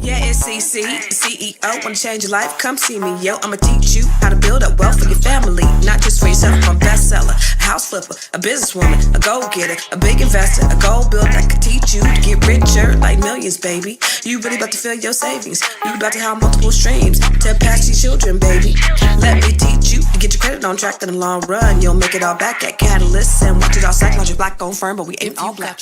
Yeah, it's CC, CEO. Wanna change your life? Come see me, yo. I'ma teach you how to build up wealth for your family, not just for yourself. I'm a bestseller, a house flipper, a businesswoman, a go-getter, a big investor, a goal builder that could teach you to get richer like millions, baby. You really about to fill your savings. You about to have multiple streams to pass to your children, baby. Let me teach you to get your credit on track in the long run. You'll make it all back at Catalyst and watch it all cycle on your black-owned firm, but we ain't all black.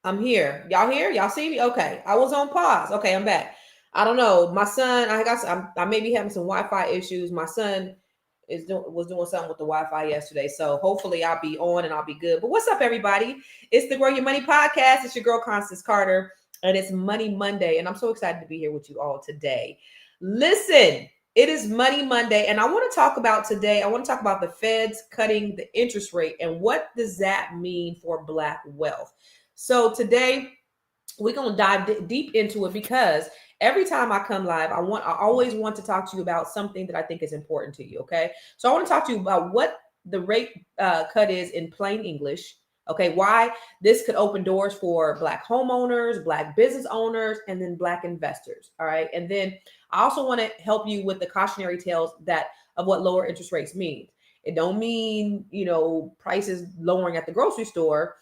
I'm here. Y'all here? Y'all see me? Okay. I was on pause. Okay, I'm back. I don't know. My son, I may be having some Wi-Fi issues. My son was doing something with the Wi-Fi yesterday. So hopefully I'll be on and I'll be good. But what's up, everybody? It's the Grow Your Money podcast. It's your girl Constance Carter, and it's Money Monday. And I'm so excited to be here with you all today. Listen, it is Money Monday, and I want to talk about the Feds cutting the interest rate and what does that mean for Black wealth. So today we're going to dive deep into it because every time I come live, I always want to talk to you about something that I think is important to you. Okay. So I want to talk to you about what the rate cut is in plain English. Okay. Why this could open doors for Black homeowners, Black business owners, and then Black investors. All right. And then I also want to help you with the cautionary tales of what lower interest rates mean. It don't mean, prices lowering at the grocery store.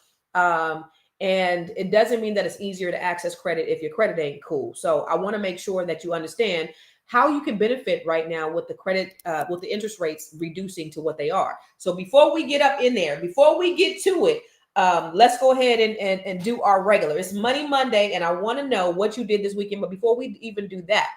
And it doesn't mean that it's easier to access credit if your credit ain't cool. So I want to make sure that you understand how you can benefit right now with with the interest rates reducing to what they are. So before we get up in there, before we get to it, let's go ahead and do our regular. It's Money Monday, and I want to know what you did this weekend. But before we even do that,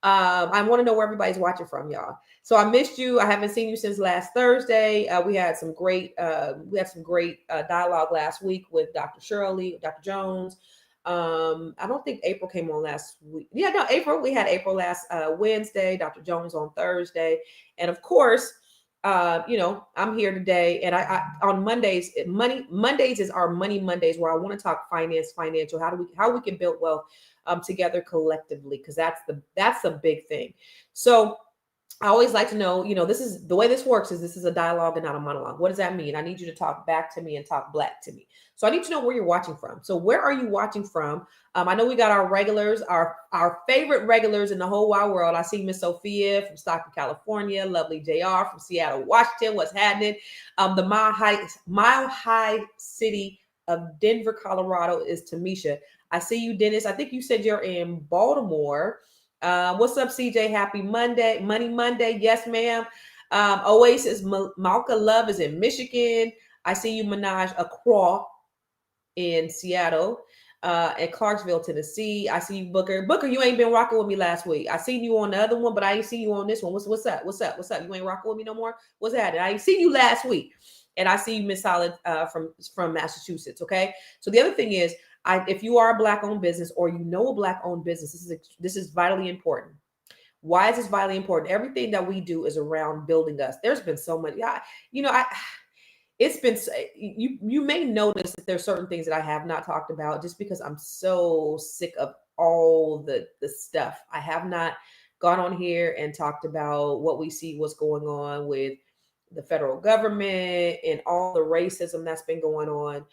I want to know where everybody's watching from, y'all. So I missed you. I haven't seen you since last Thursday. We had some great dialogue last week with Dr. Shirley, Dr. Jones. I don't think April came on last week. Yeah, no, April. We had April last Wednesday. Dr. Jones on Thursday, and of course, I'm here today. And I on Mondays, Mondays is our Money Mondays, where I want to talk financial. How we can build wealth together collectively, because that's a big thing. So I always like to know, this is the way this works this is a dialogue and not a monologue. What does that mean? I need you to talk back to me and talk Black to me. So I need to know where you're watching from. So where are you watching from? I know we got our regulars, our favorite regulars in the whole wide world. I see Miss Sophia from Stockton, California, lovely JR from Seattle, Washington. What's happening? The Mile High city of Denver, Colorado is Tamisha. I see you, Dennis. I think you said you're in Baltimore. What's up, CJ? Happy Monday, Money Monday. Yes, ma'am. Oasis Malka Love is in Michigan. I see you, Minaj Accra in Seattle, and Clarksville, Tennessee. I see you, Booker. Booker, you ain't been rocking with me last week. I seen you on the other one, but I ain't seen you on this one. What's up? What's up? You ain't rocking with me no more? What's happening? I ain't seen you last week. And I see you, Miss Solid, from Massachusetts. Okay. So the other thing is, if you are a Black-owned business or a Black-owned business, this is vitally important. Why is this vitally important? Everything that we do is around building us. There's been so much. It's been. You may notice that there's certain things that I have not talked about just because I'm so sick of all the stuff. I have not gone on here and talked about what we see, what's going on with the federal government and all the racism that's been going on.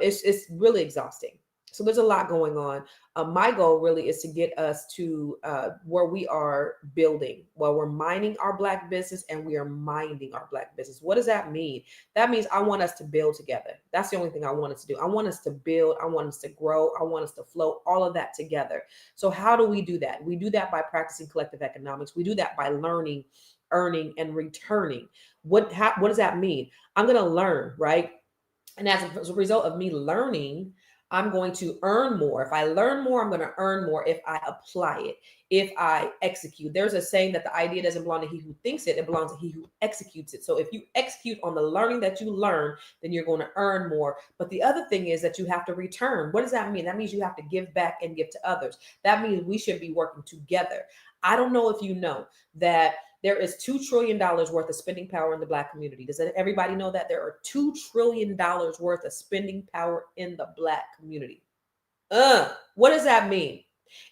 It's really exhausting. So there's a lot going on. My goal really is to get us to where we are building, where we're mining our Black business and we are minding our Black business. What does that mean? That means I want us to build together. That's the only thing I want us to do. I want us to build. I want us to grow. I want us to flow, all of that together. So how do we do that? We do that by practicing collective economics. We do that by learning, earning, and returning. What does that mean? I'm going to learn, right? And as a result of me learning, I'm going to earn more. If I learn more, I'm going to earn more if I apply it, if I execute. There's a saying that the idea doesn't belong to he who thinks it, it belongs to he who executes it. So if you execute on the learning that you learn, then you're going to earn more. But the other thing is that you have to return. What does that mean? That means you have to give back and give to others. That means we should be working together. I don't know if you know that there is $2 trillion worth of spending power in the Black community. Does everybody know that there are $2 trillion worth of spending power in the Black community? What does that mean?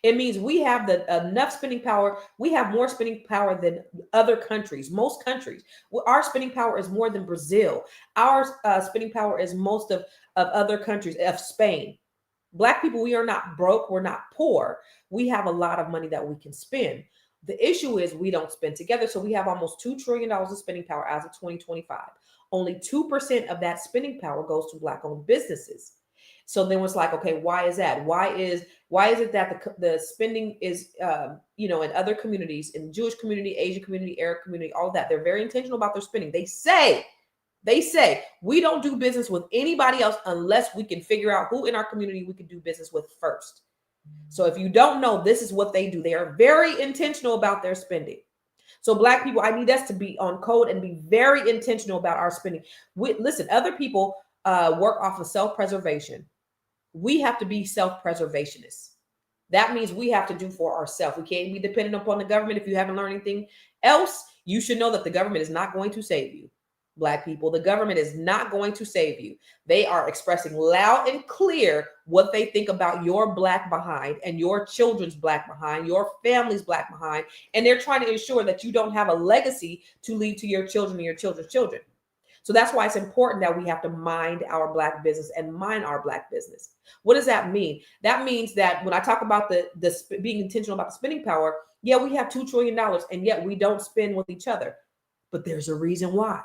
It means we have enough spending power. We have more spending power than other countries, most countries. Our spending power is more than Brazil. Our spending power is most of other countries, of Spain. Black people, we are not broke. We're not poor. We have a lot of money that we can spend. The issue is we don't spend together. So we have almost $2 trillion of spending power as of 2025. Only 2% of that spending power goes to Black owned businesses. So then it's like, okay, why is that? Why is it that the spending is, in other communities, in the Jewish community, Asian community, Arab community, all of that, they're very intentional about their spending. They say we don't do business with anybody else unless we can figure out who in our community we can do business with first. So if you don't know, this is what they do. They are very intentional about their spending. So Black people, I need us to be on code and be very intentional about our spending. Listen, other people work off of self-preservation. We have to be self-preservationists. That means we have to do for ourselves. We can't be dependent upon the government. If you haven't learned anything else, you should know that the government is not going to save you. Black people, the government is not going to save you. They are expressing loud and clear what they think about your Black behind and your children's Black behind, your family's Black behind. And they're trying to ensure that you don't have a legacy to leave to your children and your children's children. So that's why it's important that we have to mind our Black business and mind our Black business. What does that mean? That means that when I talk about the being intentional about the spending power, yeah, we have $2 trillion and yet we don't spend with each other. But there's a reason why.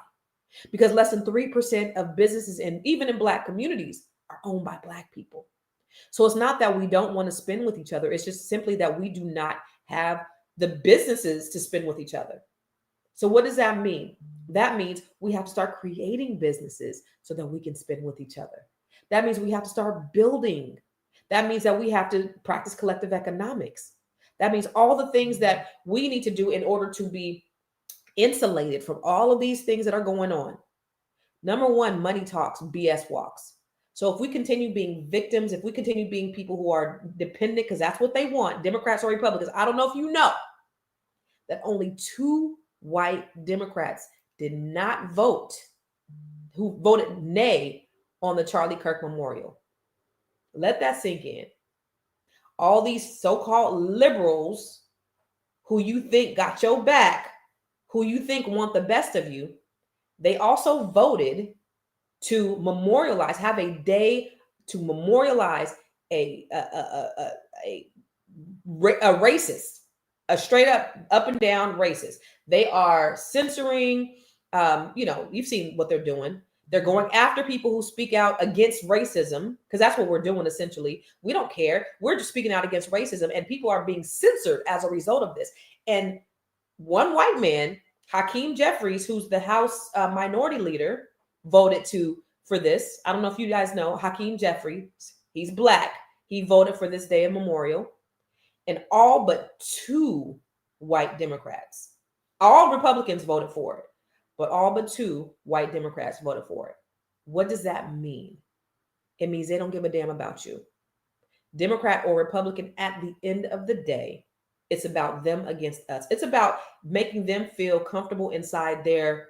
Because less than 3% of businesses, and even in Black communities, are owned by Black people. So it's not that we don't want to spend with each other. It's just simply that we do not have the businesses to spend with each other. So what does that mean? That means we have to start creating businesses so that we can spend with each other. That means we have to start building. That means that we have to practice collective economics. That means all the things that we need to do in order to be insulated from all of these things that are going on. Number one, money talks, BS walks. So if we continue being victims, if we continue being people who are dependent, because that's what they want, Democrats or Republicans, I don't know if you know that only 2 white Democrats did not vote, who voted nay on the Charlie Kirk Memorial. Let that sink in. All these so-called liberals who you think got your back, who you think want the best of you, they also voted to memorialize, have a day to memorialize a racist, a straight up and down racist. They are censoring, you've seen what they're doing. They're going after people who speak out against racism, because that's what we're doing essentially. We don't care. We're just speaking out against racism, and people are being censored as a result of this. And one white man, Hakeem Jeffries, who's the House minority leader, voted for this. I don't know if you guys know Hakeem Jeffries. He's Black. He voted for this day of memorial. And all but 2 white Democrats, all Republicans voted for it, but all but 2 white Democrats voted for it. What does that mean? It means they don't give a damn about you. Democrat or Republican, at the end of the day, it's about them against us. It's about making them feel comfortable inside their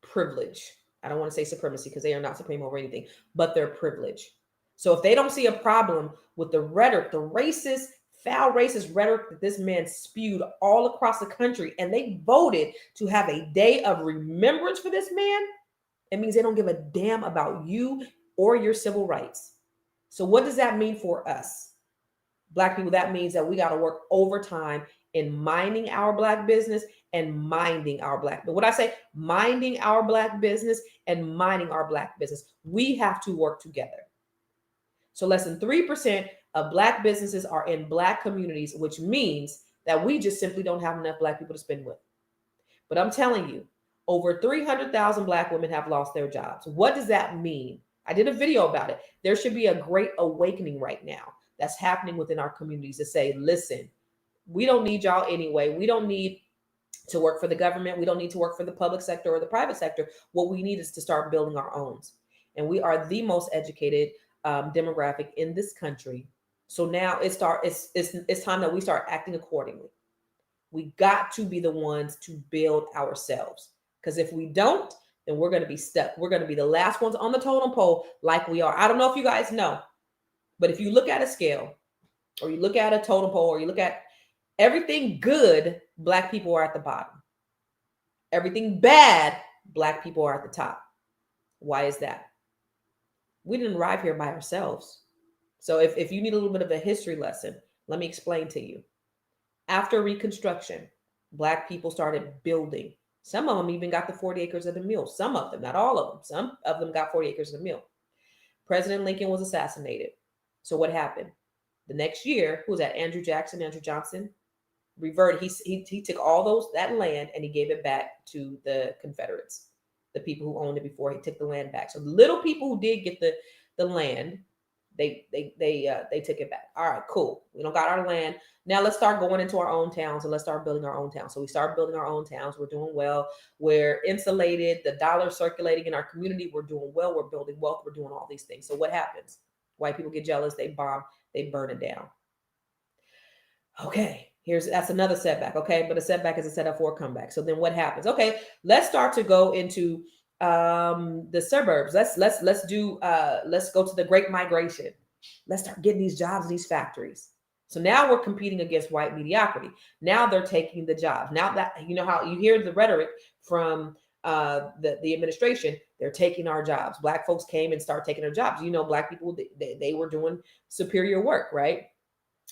privilege. I don't want to say supremacy because they are not supreme over anything, but their privilege. So if they don't see a problem with the rhetoric, the racist, foul racist rhetoric that this man spewed all across the country, and they voted to have a day of remembrance for this man, it means they don't give a damn about you or your civil rights. So what does that mean for us? Black people, that means that we got to work overtime in minding our Black business and minding our Black. But what I say, minding our Black business and minding our Black business. We have to work together. So less than 3% of Black businesses are in Black communities, which means that we just simply don't have enough Black people to spend with. But I'm telling you, over 300,000 Black women have lost their jobs. What does that mean? I did a video about it. There should be a great awakening right now that's happening within our communities to say, listen, we don't need y'all anyway. We don't need to work for the government. We don't need to work for the public sector or the private sector. What we need is to start building our own. And we are the most educated demographic in this country. So now it's time that we start acting accordingly. We got to be the ones to build ourselves. Because if we don't, then we're going to be stuck. We're going to be the last ones on the totem pole like we are. I don't know if you guys know, but if you look at a scale or you look at a totem pole or you look at everything good, Black people are at the bottom. Everything bad, Black people are at the top. Why is that? We didn't arrive here by ourselves. So if you need a little bit of a history lesson, let me explain to you. After Reconstruction, Black people started building. Some of them even got the 40 acres of the mill. Some of them, not all of them. Some of them got 40 acres of the mill. President Lincoln was assassinated. So what happened? The next year, who was that? Andrew Johnson, reverted. He took all that land and he gave it back to the Confederates, the people who owned it before. He took the land back. So the little people who did get the land, they took it back. All right, cool. We don't got our land. Now let's start going into our own towns and let's start building our own towns. So we start building our own towns. We're doing well. We're insulated. The dollar circulating in our community. We're doing well. We're building wealth. We're doing all these things. So what happens? White people get jealous. They bomb. They burn it down. Okay, that's another setback. Okay, but a setback is a setup for a comeback. So then what happens? Okay, let's start to go into the suburbs. Let's go to the Great Migration. Let's start getting these jobs in these factories. So now we're competing against white mediocrity. Now they're taking the jobs. Now that you know how you hear the rhetoric from the administration, they're taking our jobs. Black folks came and started taking our jobs. You know, Black people, they were doing superior work, right?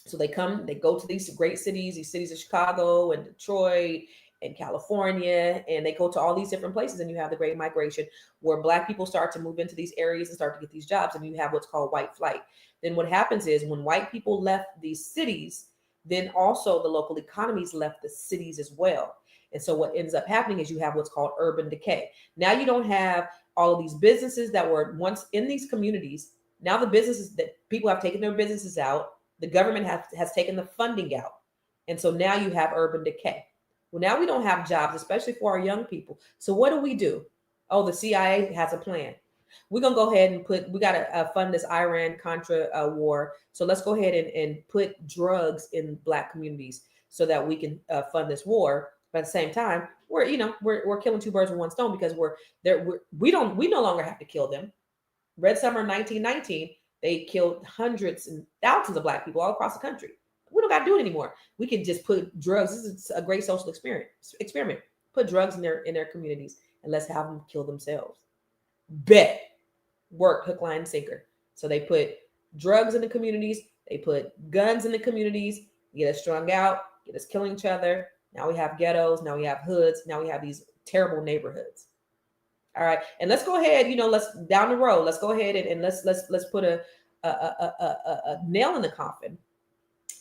So they go to these great cities, these cities of Chicago and Detroit and California, and they go to all these different places, and you have the Great Migration where Black people start to move into these areas and start to get these jobs, and you have what's called white flight. Then what happens is when white people left these cities, then also the local economies left the cities as well. And so what ends up happening is you have what's called urban decay. Now you don't have all of these businesses that were once in these communities. Now the businesses that people have taken their businesses out, the government has taken the funding out. And so now you have urban decay. Well, now we don't have jobs, especially for our young people. So what do? Oh, the CIA has a plan. We're going to go ahead and we got to fund this Iran-Contra war. So let's go ahead and put drugs in Black communities so that we can fund this war. But at the same time, we're killing two birds with one stone because we no longer have to kill them. Red Summer 1919, they killed hundreds and thousands of Black people all across the country. We don't got to do it anymore. We can just put drugs. This is a great social experiment. Put drugs in their communities and let's have them kill themselves. Bet. Work, hook, line, and sinker. So they put drugs in the communities. They put guns in the communities, get us strung out, get us killing each other. Now we have ghettos. Now we have hoods. Now we have these terrible neighborhoods. All right. And let's go ahead, let's down the road. Let's go ahead and let's put a nail in the coffin.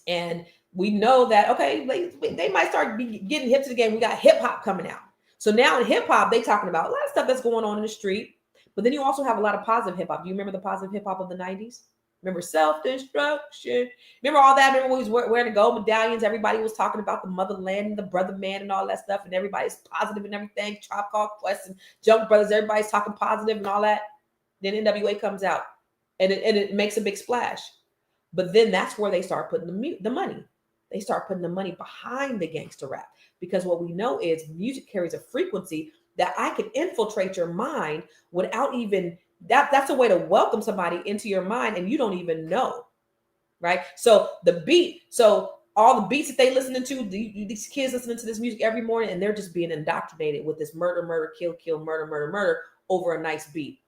And we know that, okay, they might start getting hip to the game. We got hip hop coming out. So now in hip hop, they talking about a lot of stuff that's going on in the street. But then you also have a lot of positive hip hop. Do you remember the positive hip hop of the 90s? Remember self-destruction? Remember all that? Remember when we was wearing the gold medallions? Everybody was talking about the motherland and the brother man and all that stuff. And everybody's positive and everything. Tribe Called Quest and Junk Brothers. Everybody's talking positive and all that. Then NWA comes out and it makes a big splash. But then that's where they start putting the money. They start putting the money behind the gangster rap. Because what we know is music carries a frequency that I can infiltrate your mind without even, that's a way to welcome somebody into your mind and you don't even know, right? So the beat, so all the beats that they listening to, these kids listening to this music every morning and they're just being indoctrinated with this murder, kill, murder over a nice beat.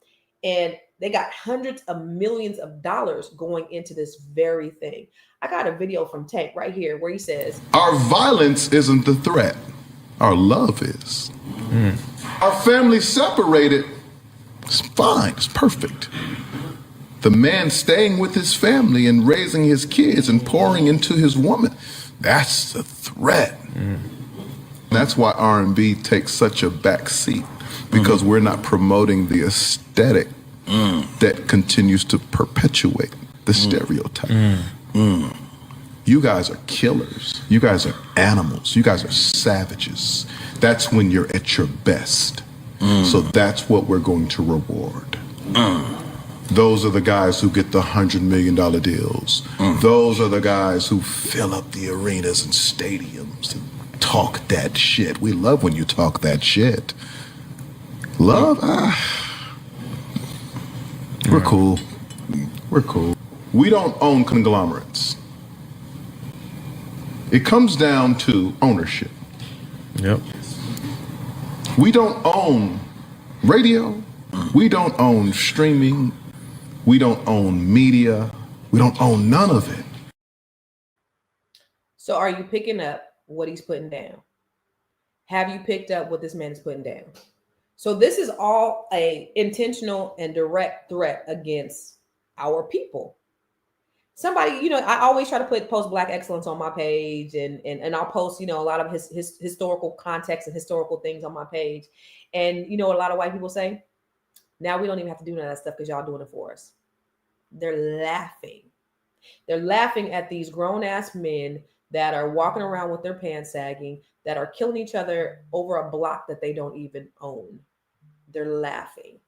And they got hundreds of millions of dollars going into this very thing. I got a video from Tank right here where he says, our violence isn't the threat. Our love is. Our family separated. It's fine. It's perfect. The man staying with his family and raising his kids and pouring into his woman. That's the threat. That's why R&B takes such a back seat, because we're not promoting the aesthetic that continues to perpetuate the stereotype. You guys are killers. You guys are animals. You guys are savages. That's when you're at your best. So that's what we're going to reward. Those are the guys who get the $100 million deals. Those are the guys who fill up the arenas and stadiums and talk that shit. We love when you talk that shit. Love? We're cool. We're cool. We don't own conglomerates. It comes down to ownership. Yep. We don't own radio. We don't own streaming. We don't own media. We don't own none of it. So are you picking up what he's putting down? Have you picked up what this man is putting down? So this is all a intentional and direct threat against our people. Somebody, I always try to post Black excellence on my page, and I'll post, a lot of his historical context and historical things on my page. And, a lot of white people say, now we don't even have to do none of that stuff because y'all doing it for us. They're laughing. They're laughing at these grown ass men that are walking around with their pants sagging, that are killing each other over a block that they don't even own. They're laughing.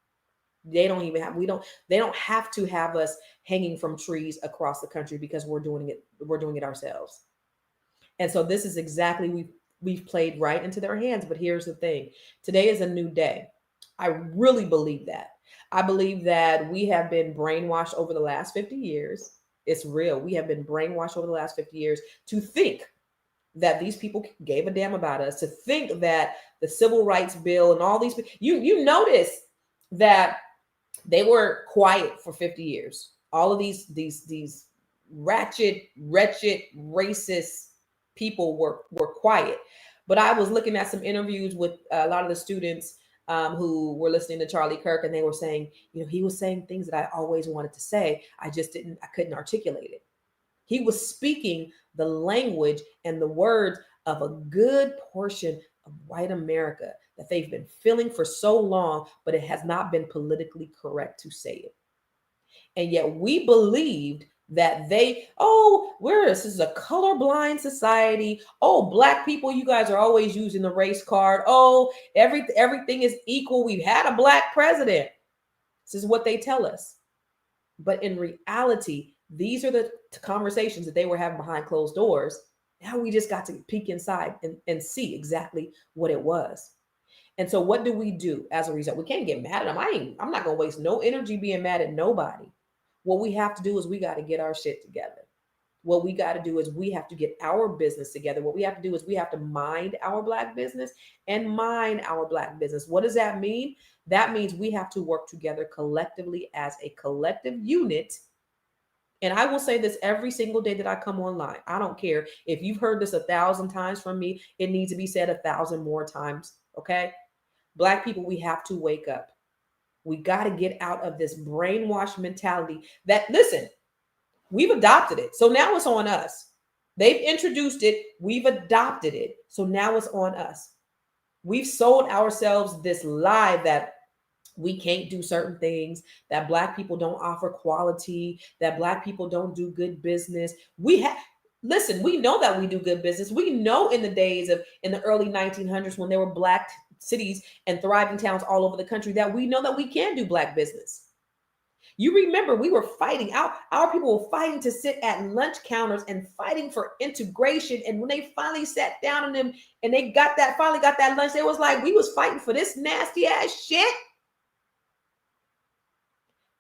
They don't have to have us hanging from trees across the country because we're doing it ourselves. And so this is exactly, we've played right into their hands. But here's the thing. Today is a new day. I really believe that. I believe that we have been brainwashed over the last 50 years. It's real. We have been brainwashed over the last 50 years to think that these people gave a damn about us, to think that the Civil Rights Bill and all these, you notice that they were quiet for 50 years. All of these ratchet, wretched, racist people were quiet. But I was looking at some interviews with a lot of the students who were listening to Charlie Kirk, and they were saying, he was saying things that I always wanted to say. I couldn't articulate it. He was speaking the language and the words of a good portion of white America that they've been feeling for so long, but it has not been politically correct to say it. And yet we believed that this is a colorblind society. Oh, Black people, you guys are always using the race card. Oh, everything is equal. We've had a Black president. This is what they tell us. But in reality, these are the conversations that they were having behind closed doors. Now we just got to peek inside and see exactly what it was. And so what do we do as a result? We can't get mad at them. I'm not going to waste no energy being mad at nobody. What we have to do is we got to get our shit together. What we got to do is we have to get our business together. What we have to do is we have to mind our Black business and mine our Black business. What does that mean? That means we have to work together collectively as a collective unit. And I will say this every single day that I come online. I don't care if you've heard this 1,000 times from me. It needs to be said 1,000 more times. Okay. Black people, we have to wake up. We got to get out of this brainwashed mentality that, listen, we've adopted it. So now it's on us. They've introduced it. We've adopted it. So now it's on us. We've sold ourselves this lie that we can't do certain things, that Black people don't offer quality, that Black people don't do good business. Listen, we know that we do good business. We know in the early 1900s when there were Black cities and thriving towns all over the country, that we know that we can do Black business. You remember we were fighting, our people were fighting to sit at lunch counters and fighting for integration. And when they finally sat down on them and they finally got that lunch, it was like, we was fighting for this nasty ass shit.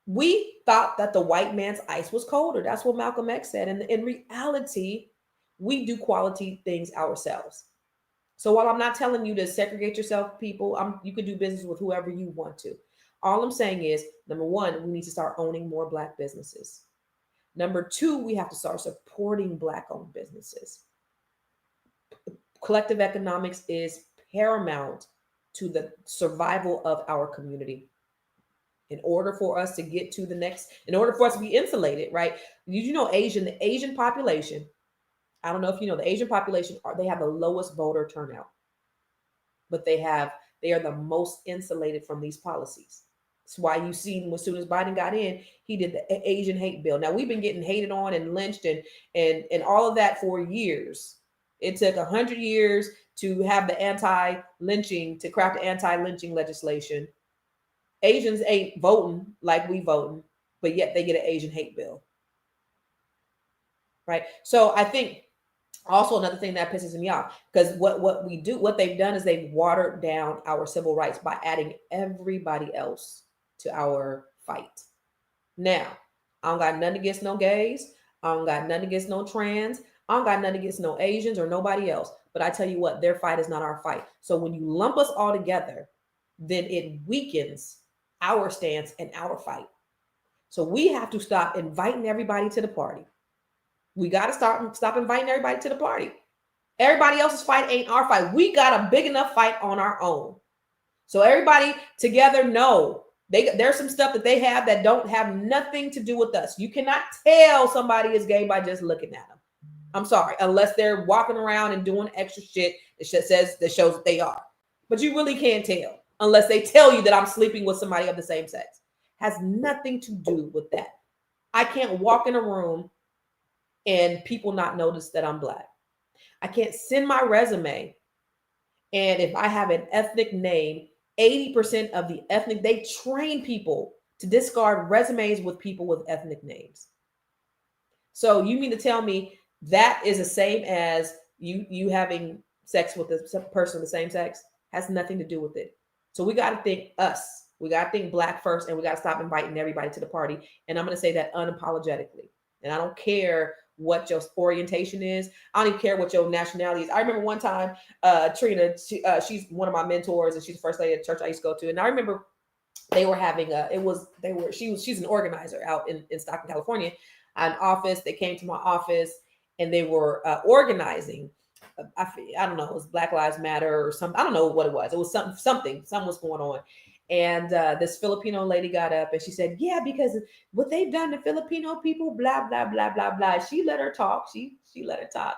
We thought that the white man's ice was colder. That's what Malcolm X said. And in reality, we do quality things ourselves. So while I'm not telling you to segregate yourself, people, you can do business with whoever you want to. All I'm saying is, number one, we need to start owning more Black businesses. Number two, we have to start supporting Black-owned businesses. Collective economics is paramount to the survival of our community. In order for us to get to the next, in order for us to be insulated, right? The Asian population, I don't know if you know, the Asian population, they have the lowest voter turnout, but they are the most insulated from these policies. That's why you seen as soon as Biden got in, he did the Asian hate bill. Now we've been getting hated on and lynched and all of that for years. It took 100 years to have the anti-lynching, to craft the anti-lynching legislation. Asians ain't voting like we voting, but yet they get an Asian hate bill. Right. So I think also another thing that pisses me off, because what they've done is they've watered down our civil rights by adding everybody else to our fight. Now, I don't got nothing against no gays. I don't got nothing against no trans. I don't got nothing against no Asians or nobody else. But I tell you what, their fight is not our fight. So when you lump us all together, then it weakens our stance and our fight. So we have to stop inviting everybody to the party. We got to stop inviting everybody to the party. Everybody else's fight ain't our fight. We got a big enough fight on our own. So everybody together know there's some stuff that they have that don't have nothing to do with us. You cannot tell somebody is gay by just looking at them. I'm sorry, unless they're walking around and doing extra shit that shows that they are. But you really can't tell unless they tell you that I'm sleeping with somebody of the same sex. Has nothing to do with that. I can't walk in a room and people not notice that I'm Black. I can't send my resume, and if I have an ethnic name, 80% of the ethnic, they train people to discard resumes with people with ethnic names. So you mean to tell me that is the same as you having sex with a person of the same sex? Has nothing to do with it. So we got to think us. We got to think Black first, and we got to stop inviting everybody to the party. And I'm going to say that unapologetically. And I don't care what your orientation is. I don't even care what your nationality is. I remember one time, Trina, she's one of my mentors, and she's the first lady at the church I used to go to. And I remember they were having she's an organizer out in Stockton, California, an office. They came to my office and they were organizing. I don't know, it was Black Lives Matter or something. I don't know what it was. It was something was going on. And this Filipino lady got up and she said, yeah, because what they've done to Filipino people, blah, blah, blah, blah, blah. She let her talk. She let her talk.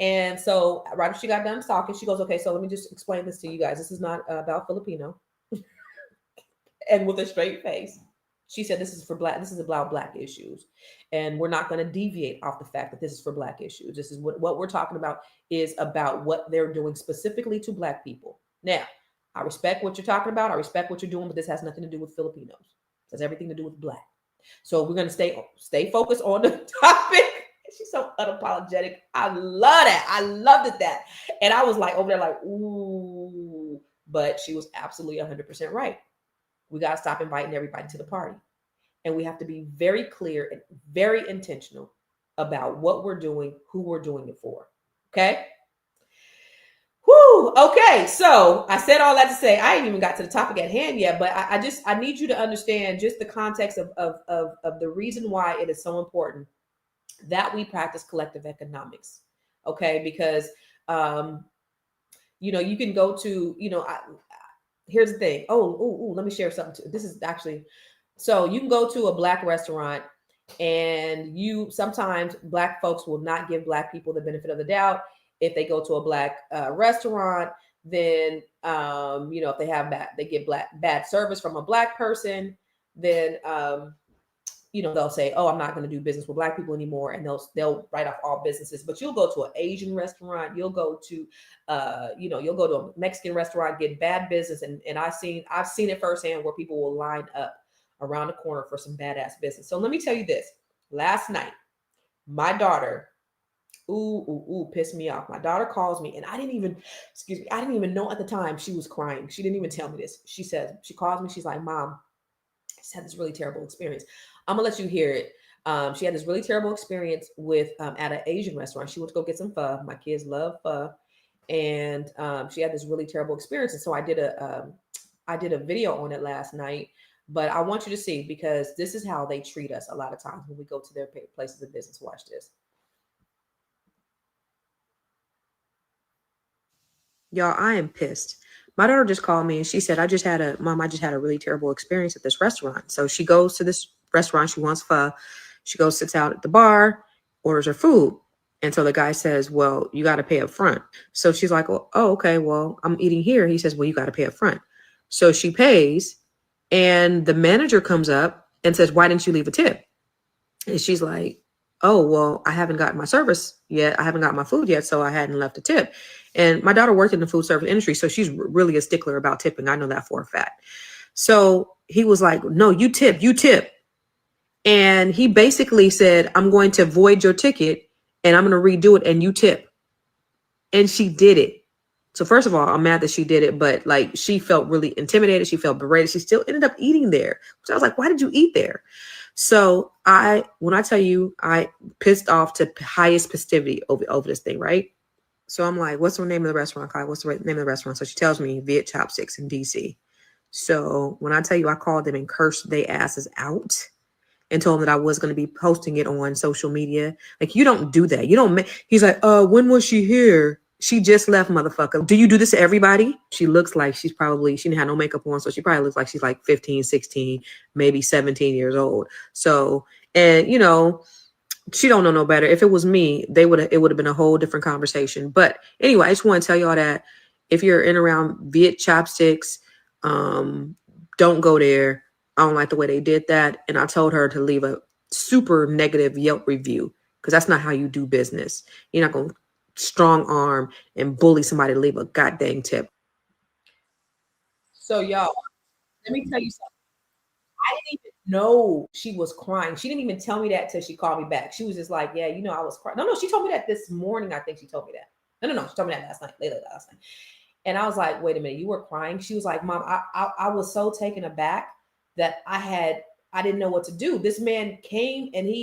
And so right after she got done talking, she goes, okay, so let me just explain this to you guys. This is not about Filipino. And with a straight face, she said, this is about Black issues. And we're not going to deviate off the fact that this is for Black issues. This is what we're talking about is about what they're doing specifically to Black people. Now, I respect what you're talking about. I respect what you're doing, but this has nothing to do with Filipinos. It has everything to do with Black. So we're going to stay focused on the topic. She's so unapologetic. I love that. I loved it that. And I was like over there like, ooh, but she was absolutely 100% right. We got to stop inviting everybody to the party. And we have to be very clear and very intentional about what we're doing, who we're doing it for. Okay? Whew. Okay. So I said all that to say, I ain't even got to the topic at hand yet, but I need you to understand just the context of the reason why it is so important that we practice collective economics. Okay. Because, you can go to, here's the thing. Let me share something too. This is actually, so you can go to a Black restaurant and sometimes Black folks will not give Black people the benefit of the doubt. If they go to a Black restaurant, then, if they get bad service from a Black person, then, they'll say, oh, I'm not going to do business with Black people anymore. And they'll write off all businesses. But you'll go to an Asian restaurant, you'll go to, you'll go to a Mexican restaurant, get bad business. And I've seen it firsthand where people will line up around the corner for some badass business. So let me tell you this. Last night, my daughter, pissed me off. My daughter calls me and I didn't even know at the time she was crying. She didn't even tell me this. She calls me. She's like, Mom, I just had this really terrible experience. I'm gonna let you hear it. She had this really terrible experience with at an Asian restaurant. She went to go get some pho. My kids love pho. And she had this really terrible experience. And so I did a video on it last night. But I want you to see, because this is how they treat us a lot of times when we go to their places of business. Watch this. Y'all, I am pissed. My daughter just called me and she said, I just had a really terrible experience at this restaurant. So she goes to this restaurant. She wants pho. She goes, sits out at the bar, orders her food. And so the guy says, well, you got to pay up front. So she's like, oh, okay, well, I'm eating here. He says, well, you got to pay up front. So she pays. And then the guy says, well, you got to pay up front. So she's like, oh, okay, well, I'm eating here. He says, well, you got to pay up front. So she's like, oh, okay, well, I'm eating here. He says, well, you got to pay up front. So she pays. And the manager comes up and says, why didn't you leave a tip? And she's like, oh, well, I haven't gotten my service yet. I haven't got my food yet. So I hadn't left a tip. And my daughter worked in the food service industry. So she's really a stickler about tipping. I know that for a fact. So he was like, no, you tip, you tip. And he basically said, I'm going to void your ticket and I'm going to redo it and you tip. And she did it. So first of all, I'm mad that she did it, but like she felt really intimidated. She felt berated. She still ended up eating there. So I was like, why did you eat there? So when I tell you, I pissed off to highest festivity over this thing, right? So I'm like, what's the name of the restaurant, Kai? What's the name of the restaurant? So she tells me Viet Chopsticks in DC. So when I tell you, I called them and cursed their asses out and told them that I was going to be posting it on social media. Like, you don't do that. You don't he's like, when was she here? She just left, motherfucker. Do you do this to everybody? She looks like she didn't have no makeup on. So she probably looks like she's like 15, 16, maybe 17 years old. So, and you know, she don't know no better. If it was me, it would have been a whole different conversation. But anyway, I just want to tell y'all that if you're in around Viet Chopsticks, don't go there. I don't like the way they did that. And I told her to leave a super negative Yelp review because that's not how you do business. You're not going to strong arm and bully somebody to leave a goddamn tip. So y'all, let me tell you something. I didn't even know she was crying. She didn't even tell me that till she called me back. She was just like, yeah, I was crying. No, she told me that this morning. I think she told me that. No. She told me that last night, later last night. And I was like, wait a minute, you were crying? She was like, Mom, I was so taken aback that I didn't know what to do. This man came and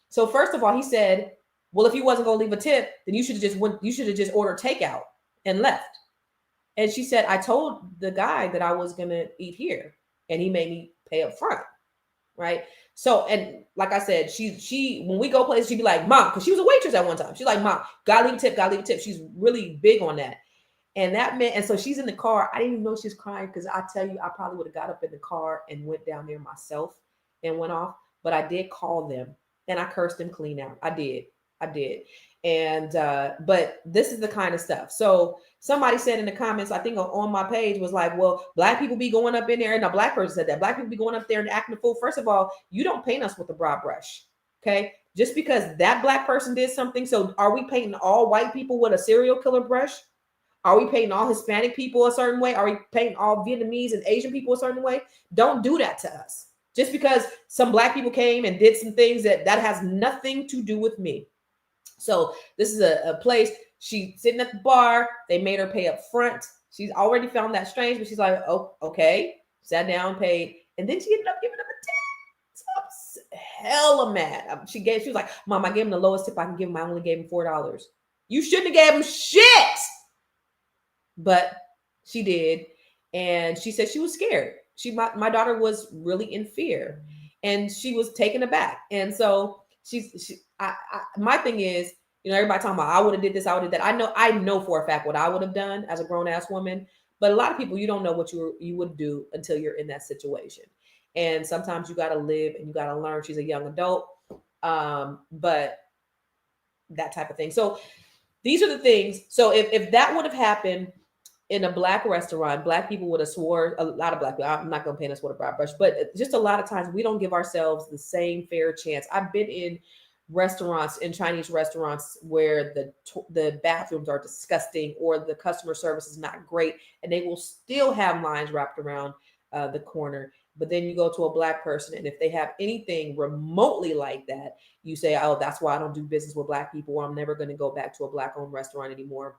so first of all, he said, well, if you wasn't going to leave a tip, then you should have just ordered takeout and left. And she said, I told the guy that I was going to eat here and he made me pay up front. Right. So, and like I said, she, when we go places, she'd be like, Mom, cause she was a waitress at one time. She's like, Mom, gotta leave a tip. She's really big on that. And that meant, and so she's in the car. I didn't even know she was crying because I tell you, I probably would have got up in the car and went down there myself and went off. But I did call them and I cursed them clean out. I did. And, but this is the kind of stuff. So somebody said in the comments, I think on my page was like, well, Black people be going up in there. And a Black person said that Black people be going up there and acting a fool. First of all, you don't paint us with a broad brush. Okay. Just because that Black person did something. So are we painting all white people with a serial killer brush? Are we painting all Hispanic people a certain way? Are we painting all Vietnamese and Asian people a certain way? Don't do that to us. Just because some Black people came and did some things that has nothing to do with me. So this is a place. She's sitting at the bar. They made her pay up front. She's already found that strange, but she's like, oh, okay. Sat down, paid. And then she ended up giving them a tip. So I'm hella mad. She was like, Mom, I gave him the lowest tip I can give him. I only gave him $4. You shouldn't have gave him shit. But she did. And she said she was scared. My daughter was really in fear and she was taken aback. And so my thing is, everybody talking about, I would have did this, I would have did that. I know for a fact what I would have done as a grown ass woman, but a lot of people, you don't know what you would do until you're in that situation. And sometimes you got to live and you got to learn. She's a young adult. But that type of thing. So these are the things. So if that would have happened in a Black restaurant, Black people would have swore, a lot of Black people, I'm not going to paint us with a broad brush, but just a lot of times we don't give ourselves the same fair chance. I've been in restaurants, in Chinese restaurants, where the bathrooms are disgusting or the customer service is not great, and they will still have lines wrapped around the corner. But then you go to a Black person, and if they have anything remotely like that, you say, oh, that's why I don't do business with Black people, or I'm never going to go back to a Black-owned restaurant anymore,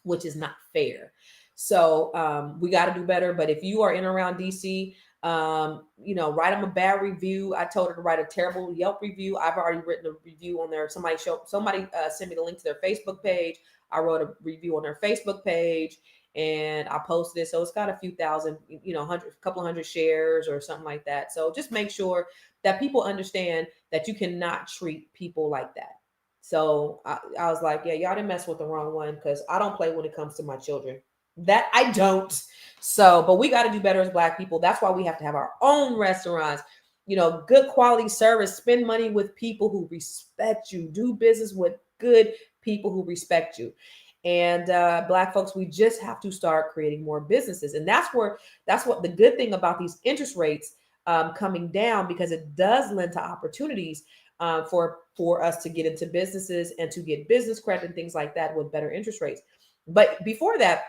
which is not fair. So we got to do better. But if you are in around DC, write them a bad review. I told her to write a terrible Yelp review. I've already written a review on there. Somebody sent me the link to their Facebook page. I wrote a review on their Facebook page and I posted it. So it's got a few thousand, a couple of hundred shares or something like that. So just make sure that people understand that you cannot treat people like that. So I was like, yeah, y'all didn't mess with the wrong one, because I don't play when it comes to my children. That I don't. So, but we got to do better as Black people. That's why we have to have our own restaurants, good quality service, spend money with people who respect you, do business with good people who respect you. And Black folks, we just have to start creating more businesses. And that's what the good thing about these interest rates coming down, because it does lend to opportunities for us to get into businesses and to get business credit and things like that with better interest rates. But before that,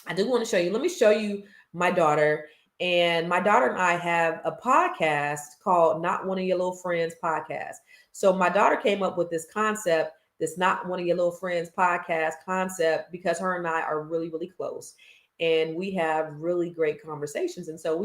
I do want to show you. Let me show you my daughter. And my daughter and I have a podcast called Not One of Your Little Friends podcast. So my daughter came up with this concept, this Not One of Your Little Friends podcast concept, because her and I are really, really close. And we have really great conversations. And so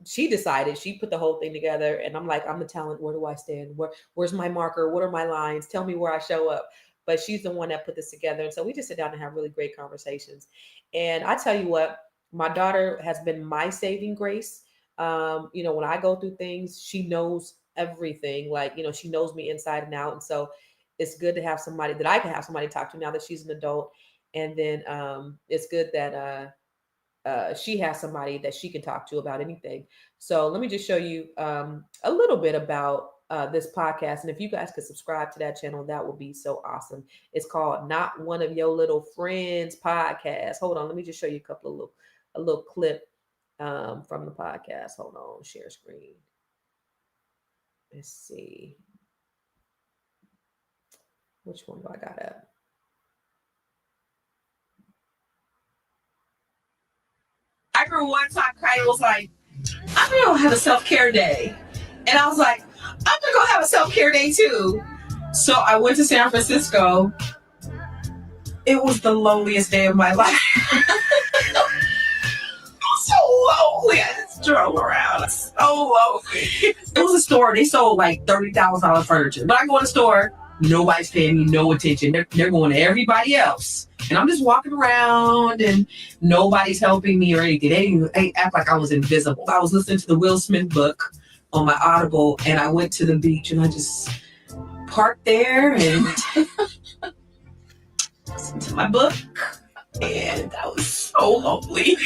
she decided, she put the whole thing together. And I'm like, I'm the talent. Where do I stand? Where's my marker? What are my lines? Tell me where I show up. But she's the one that put this together. And so we just sit down and have really great conversations. And I tell you what, my daughter has been my saving grace. When I go through things, she knows everything. Like, she knows me inside and out. And so it's good to have somebody that I can have somebody to talk to now that she's an adult. And then it's good that she has somebody that she can talk to about anything. So let me just show you a little bit about this podcast. And if you guys could subscribe to that channel, that would be so awesome. It's called Not One of Your Little Friends podcast. Hold on. Let me just show you a little clip from the podcast. Hold on. Share screen. Let's see. Which one do I got up? I remember one time Kylie was like, I'm gonna have a self-care day. And I was like, I'm gonna go have a self-care day too. So I went to San Francisco. It was the loneliest day of my life. It was so lonely. I just drove around. So lonely. It was a store. They sold like $30,000 furniture. But I go in the store, nobody's paying me no attention. They're going to everybody else. And I'm just walking around and nobody's helping me or anything. They act like I was invisible. I was listening to the Will Smith book on my Audible, and I went to the beach and I just parked there and listened to my book. And I was so lonely.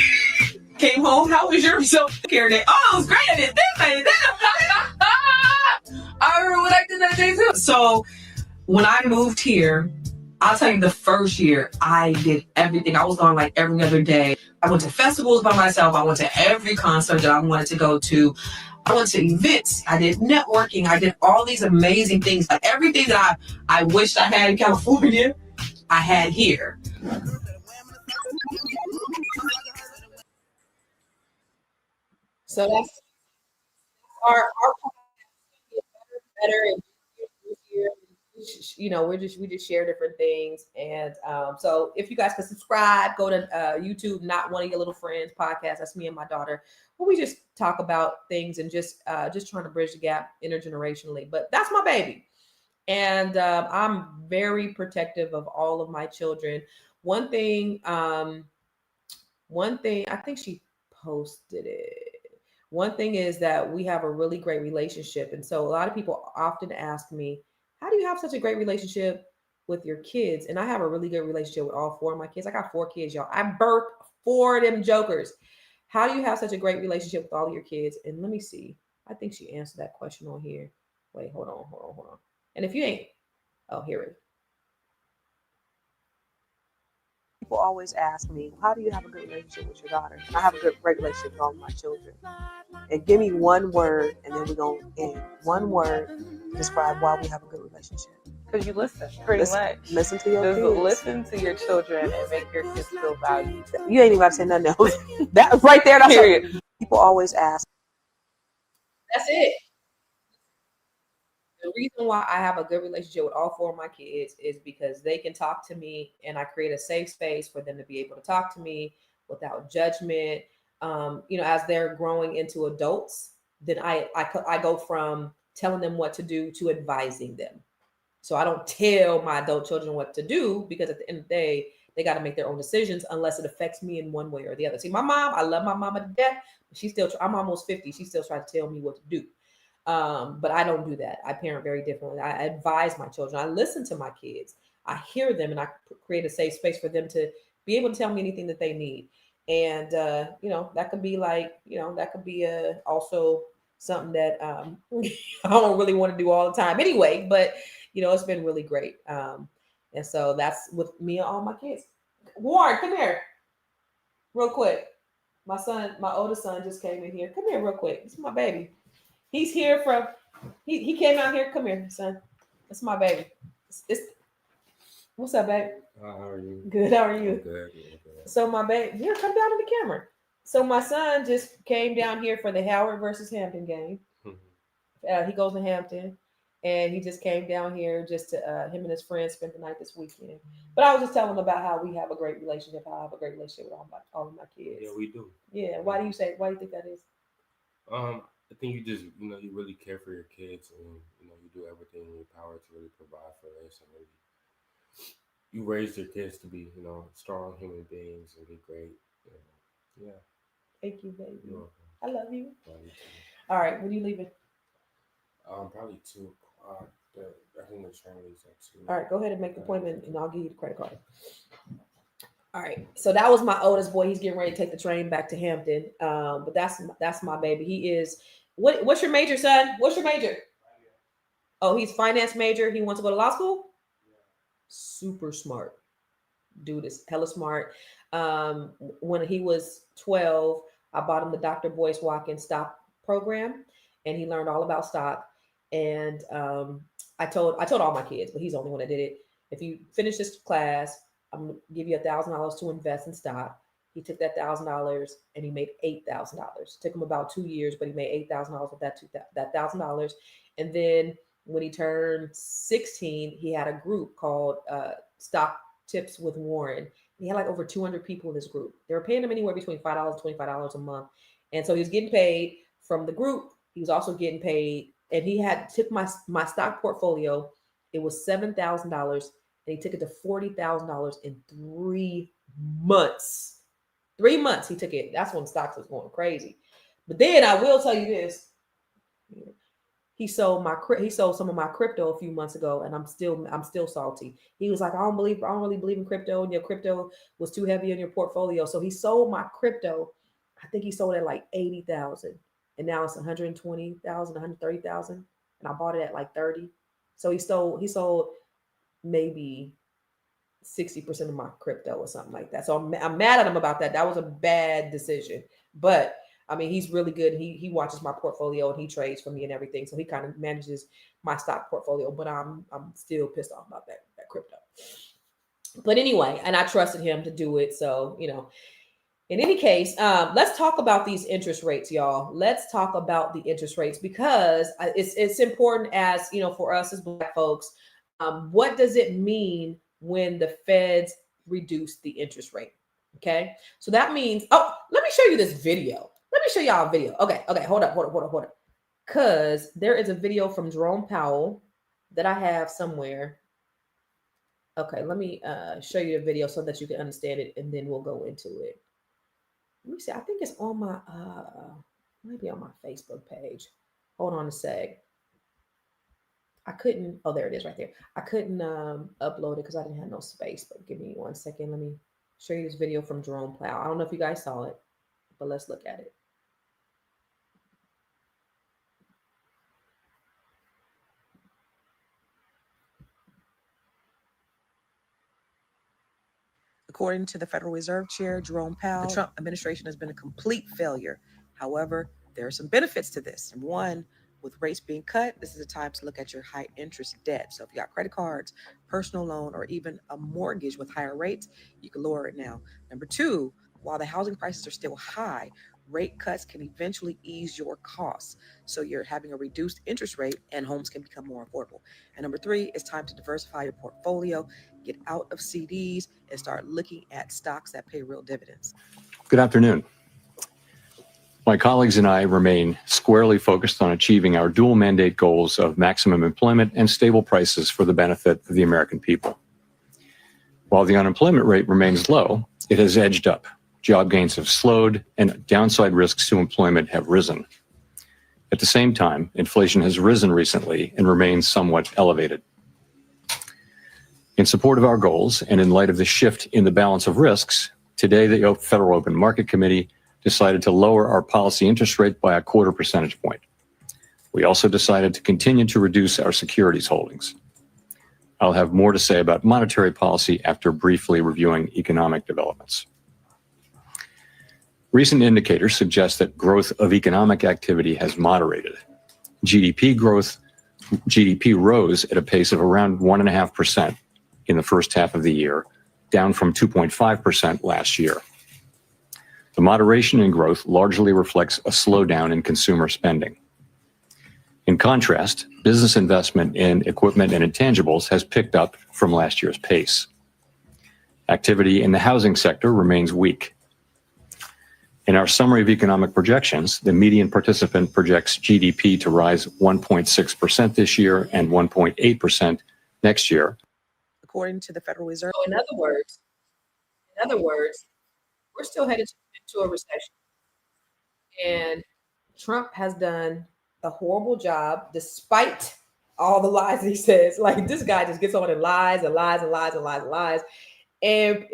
Came home. How was your self-care day? Oh, it was great. I did this. I did that. I remember what I did that day too. So when I moved here, I'll tell you, the first year I did everything. I was gone like every other day. I went to festivals by myself. I went to every concert that I wanted to go to. I went to events. I did networking. I did all these amazing things. Like everything that I wished I had in California, I had here. So that's our better and easier. We just share different things. And so if you guys could subscribe, go to YouTube, Not One of Your Little Friends podcast. That's me and my daughter, where we just talk about things and just trying to bridge the gap intergenerationally. But that's my baby. And I'm very protective of all of my children. One thing, I think she posted it. One thing is that we have a really great relationship. And so a lot of people often ask me, how do you have such a great relationship with your kids? And I have a really good relationship with all four of my kids. I got 4 kids, y'all. I birthed 4 of them jokers. How do you have such a great relationship with all of your kids? And let me see. I think she answered that question on here. Wait, hold on. And if you ain't, here it is. People always ask me, how do you have a good relationship with your daughter? And I have a great relationship with all of my children. And give me one word, and then we're going to end. One word to describe why we have a good relationship. Because you listen, pretty much. Listen to your Just kids. listen to your children and make your kids feel valued. You ain't even got to say nothing else. That right there, that's Period. People always ask. That's it. The reason why I have a good relationship with all 4 of my kids is because they can talk to me, and I create a safe space for them to be able to talk to me without judgment. As they're growing into adults, then I go from telling them what to do to advising them. So I don't tell my adult children what to do, because at the end of the day, they got to make their own decisions unless it affects me in one way or the other. See, my mom, I love my mama to death. I'm almost 50. She still tries to tell me what to do. But I don't do that. I parent very differently. I advise my children. I listen to my kids. I hear them, and I create a safe space for them to be able to tell me anything that they need. And that could be also something that I don't really want to do all the time anyway. But it's been really great. And so that's with me and all my kids. Warren, come here. Real quick. My oldest son just came in here. Come here real quick. This is my baby. He's here from, he came out here. Come here, son. That's my baby. What's up, babe? How are you? Good. How are you? Good. So my baby, here, come down to the camera. So my son just came down here for the Howard versus Hampton game. He goes to Hampton, and he just came down here just to him and his friends spent the night this weekend. But I was just telling him about how we have a great relationship. How I have a great relationship with all of my kids. Yeah, we do. Yeah. Why do you think that is? I think you just you really care for your kids, and you do everything in your power to really provide for this, and really you raise your kids to be strong human beings and be great. Yeah. Thank you, baby. You're welcome. I love you. Love you too. All right, when are you leaving? Probably 2 o'clock. I think the train leaves at 2. All right, go ahead and make the appointment, and I'll give you the credit card. All right, so that was my oldest boy. He's getting ready to take the train back to Hampton. But that's my baby. He is. What's your major, son? What's your major? Oh, he's finance major. He wants to go to law school. Super smart. Dude is hella smart. When he was 12, I bought him the Dr. Boyce Watkins stock program, and he learned all about stock. And I told all my kids, but he's the only one that did it. If you finish this class, I'm gonna give you $1,000 to invest in stock. He took that $1,000 and he made $8,000. Took him about 2 years, but he made $8,000 with that $1,000. And then when he turned 16, he had a group called Stock Tips with Warren. He had like over 200 people in this group. They were paying him anywhere between $5 and $25 a month. And so he was getting paid from the group. He was also getting paid, and he took my stock portfolio. It was $7,000, and he took it to $40,000 in 3 months. 3 months he took it. That's when stocks was going crazy. But then I will tell you this: he sold some of my crypto a few months ago, and I'm still salty. He was like, I don't really believe in crypto, and your crypto was too heavy in your portfolio. So he sold my crypto. I think he sold it at like 80,000, and now it's 120,000, 130,000, and I bought it at like 30. So he sold maybe 60% of my crypto or something like that. So I'm mad at him about that. That was a bad decision. But I mean, he's really good. He watches my portfolio and he trades for me and everything. So he kind of manages my stock portfolio. But I'm still pissed off about that crypto. But anyway, and I trusted him to do it. So, in any case, let's talk about these interest rates, y'all. Let's talk about the interest rates, because it's important as, for us as Black folks. What does it mean when the feds reduce the interest rate? Okay. So that means, let me show you this video. Let me show y'all a video. Okay. Hold up. Because there is a video from Jerome Powell that I have somewhere. Okay. Let me show you the video so that you can understand it, and then we'll go into it. Let me see. I think it's on my, maybe on my Facebook page. Hold on a sec. I couldn't, there it is right there. I couldn't upload it because I didn't have no space, but give me 1 second. Let me show you this video from Jerome Powell. I don't know if you guys saw it, but let's look at it. According to the Federal Reserve Chair, Jerome Powell, the Trump administration has been a complete failure. However, there are some benefits to this. Number one, with rates being cut, this is a time to look at your high interest debt. So if you got credit cards, personal loan, or even a mortgage with higher rates, you can lower it now. Number two, while the housing prices are still high, rate cuts can eventually ease your costs. So you're having a reduced interest rate and homes can become more affordable. And number three, it's time to diversify your portfolio, get out of CDs, and start looking at stocks that pay real dividends. Good afternoon. My colleagues and I remain squarely focused on achieving our dual mandate goals of maximum employment and stable prices for the benefit of the American people. While the unemployment rate remains low, it has edged up. Job gains have slowed and downside risks to employment have risen. At the same time, inflation has risen recently and remains somewhat elevated. In support of our goals and in light of the shift in the balance of risks, today the Federal Open Market Committee decided to lower our policy interest rate by 0.25 percentage point. We also decided to continue to reduce our securities holdings. I'll have more to say about monetary policy after briefly reviewing economic developments. Recent indicators suggest that growth of economic activity has moderated. GDP rose at a pace of around 1.5% in the first half of the year, down from 2.5% last year. The moderation in growth largely reflects a slowdown in consumer spending. In contrast, business investment in equipment and intangibles has picked up from last year's pace. Activity in the housing sector remains weak. In our summary of economic projections, the median participant projects GDP to rise 1.6% this year and 1.8% next year. According to the Federal Reserve. So in other words, we're still headed into a recession. And Trump has done a horrible job despite all the lies he says. Like, this guy just gets on and lies and lies and lies and lies and lies. And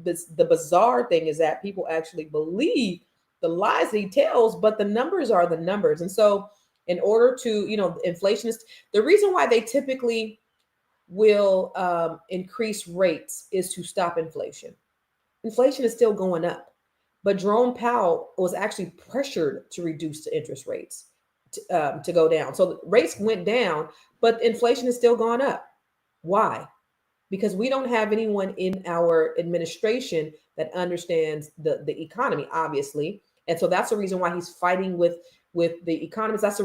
the bizarre thing is that people actually believe the lies he tells, but the numbers are the numbers. And so in order to, inflation is the reason why they typically will increase rates is to stop inflation. Inflation is still going up. But Jerome Powell was actually pressured to reduce the interest rates to go down. So rates went down, but inflation has still gone up. Why? Because we don't have anyone in our administration that understands the economy, obviously. And so that's the reason why he's fighting with the economists. That's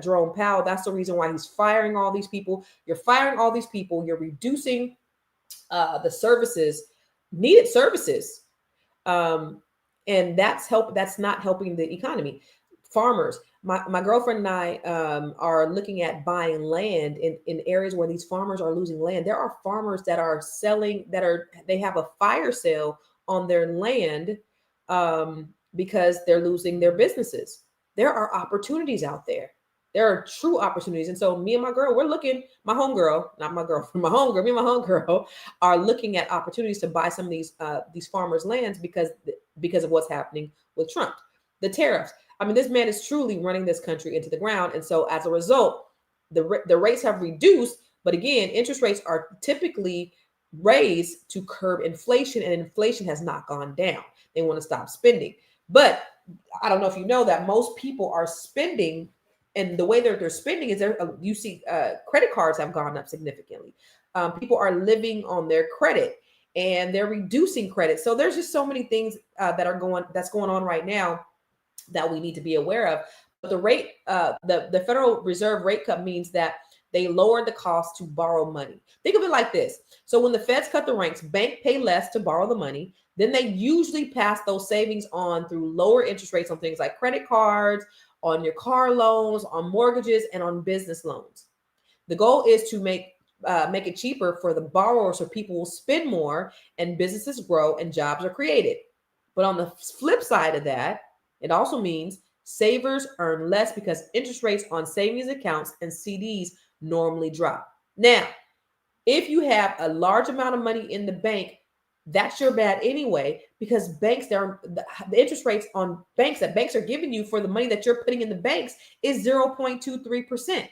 Jerome Powell. That's the reason why he's firing all these people. You're firing all these people. You're reducing the services, needed services. And that's not helping the economy. Farmers, my girlfriend and I are looking at buying land in areas where these farmers are losing land. There are farmers that are selling, they have a fire sale on their land because they're losing their businesses. There are opportunities out there. There are true opportunities. And so me and my girl, we're looking, my homegirl, not my girlfriend, my homegirl, me and my homegirl are looking at opportunities to buy some of these farmers' lands because of what's happening with Trump. The tariffs. I mean, this man is truly running this country into the ground. And so as a result, the rates have reduced. But again, interest rates are typically raised to curb inflation, and inflation has not gone down. They want to stop spending. But I don't know if you know that most people are spending. And the way that they're spending is you see credit cards have gone up significantly. People are living on their credit and they're reducing credit. So there's just so many things that's going on right now that we need to be aware of. But the rate, the Federal Reserve rate cut means that they lowered the cost to borrow money. Think of it like this. So when the feds cut the ranks, banks pay less to borrow the money. Then they usually pass those savings on through lower interest rates on things like credit cards, on your car loans, on mortgages, and on business loans. The goal is to make it cheaper for the borrower so people will spend more and businesses grow and jobs are created. But on the flip side of that, it also means savers earn less because interest rates on savings accounts and CDs normally drop. Now, if you have a large amount of money in the bank, that's your bad anyway, because banks, the interest rates on banks that banks are giving you for the money that you're putting in the banks is 0.23%.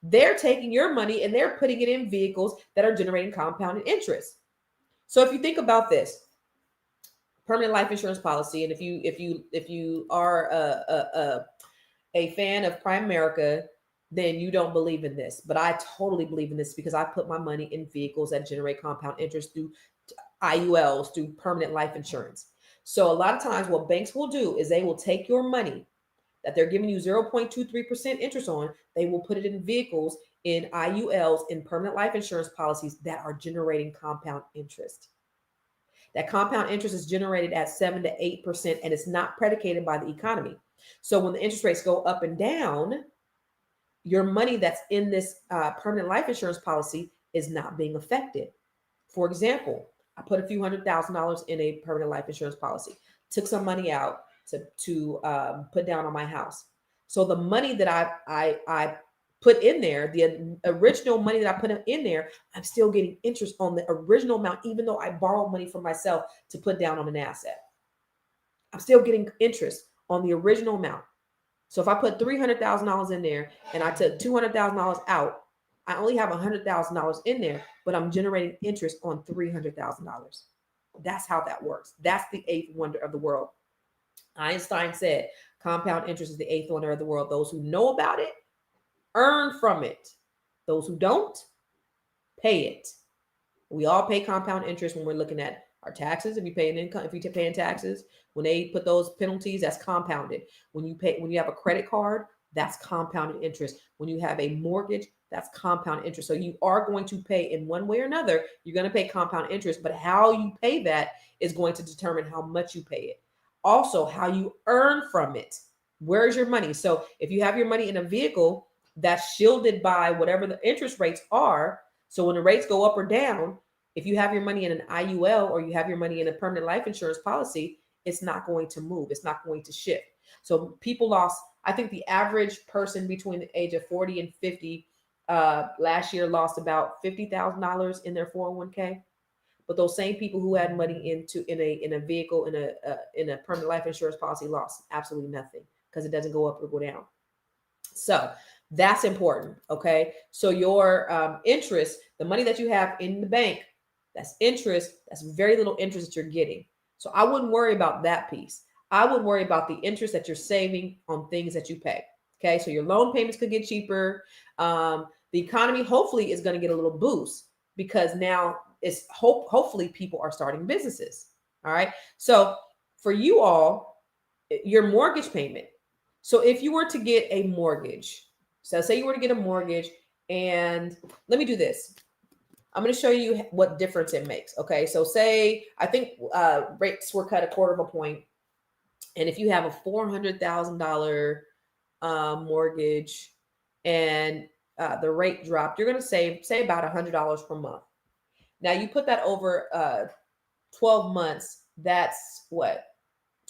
They're taking your money and they're putting it in vehicles that are generating compounded interest. So if you think about this, permanent life insurance policy, and if you are a fan of Prime America, then you don't believe in this. But I totally believe in this because I put my money in vehicles that generate compound interest through IULs, through permanent life insurance. So a lot of times what banks will do is they will take your money that they're giving you 0.23% interest on, they will put it in vehicles, in IULs, in permanent life insurance policies that are generating compound interest. That compound interest is generated at 7 to 8%, and it's not predicated by the economy. So when the interest rates go up and down, your money that's in this permanent life insurance policy is not being affected. For example, I put a few $100,000 in a permanent life insurance policy, took some money out to put down on my house. So the money that I put in there, the original money that I put in there, I'm still getting interest on the original amount, even though I borrowed money from myself to put down on an asset. I'm still getting interest on the original amount. So if I put $300,000 in there and I took $200,000 out, I only have $100,000 in there, but I'm generating interest on $300,000. That's how that works. That's the eighth wonder of the world. Einstein said compound interest is the eighth wonder of the world. Those who know about it earn from it. Those who don't, pay it. We all pay compound interest when we're looking at our taxes. If you pay an income, if you're paying taxes, when they put those penalties, that's compounded. When you have a credit card, that's compounded interest. When you have a mortgage, that's compound interest. So you are going to pay in one way or another. You're going to pay compound interest, but how you pay that is going to determine how much you pay it. Also, how you earn from it. Where's your money? So if you have your money in a vehicle that's shielded by whatever the interest rates are, so when the rates go up or down, if you have your money in an IUL or you have your money in a permanent life insurance policy, it's not going to move. It's not going to shift. So people lost, I think the average person between the age of 40 and 50 last year lost about $50,000 in their 401k. But those same people who had money in a vehicle in a permanent life insurance policy lost absolutely nothing because it doesn't go up or go down. So that's important. Okay. So your interest, the money that you have in the bank, that's interest. That's very little interest that you're getting. So I wouldn't worry about that piece. I would worry about the interest that you're saving on things that you pay. Okay. So your loan payments could get cheaper. The economy hopefully is going to get a little boost because now it's hopefully people are starting businesses. All right. So for you all, your mortgage payment. So if you were to get a mortgage, so say you were to get a mortgage, and let me do this. I'm going to show you what difference it makes. Okay. So say, I think rates were cut 1/4 point. And if you have a $400,000 mortgage and the rate dropped, you're going to save, say, about $100 per month. Now you put that over 12 months. That's what?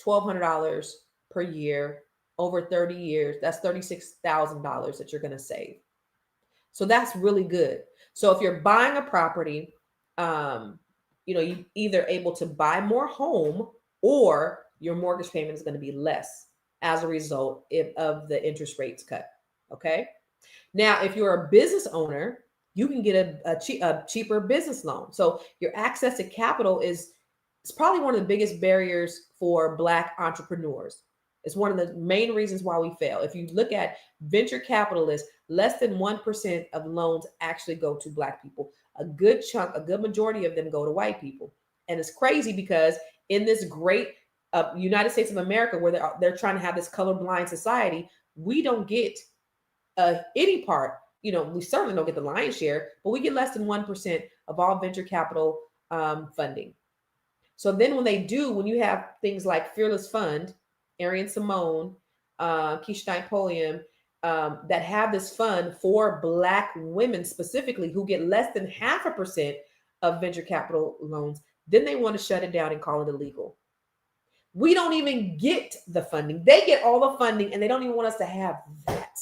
$1,200 per year over 30 years. That's $36,000 that you're going to save. So that's really good. So if you're buying a property, you either able to buy more home or your mortgage payment is going to be less as a result of the interest rates cut. Okay. Now, if you're a business owner, you can get a cheaper business loan. So your access to capital is probably one of the biggest barriers for Black entrepreneurs. It's one of the main reasons why we fail. If you look at venture capitalists, less than 1% of loans actually go to Black people. A good chunk, a good majority of them go to white people. And it's crazy because in this great United States of America, where they're trying to have this colorblind society, we don't get any part. We certainly don't get the lion's share, but we get less than 1% of all venture capital funding. So then when you have things like Fearless Fund, Arian Simone, Keisha Knight-Pulliam, that have this fund for Black women specifically who get less than 0.5% of venture capital loans, then they want to shut it down and call it illegal. We don't even get the funding. They get all the funding and they don't even want us to have that.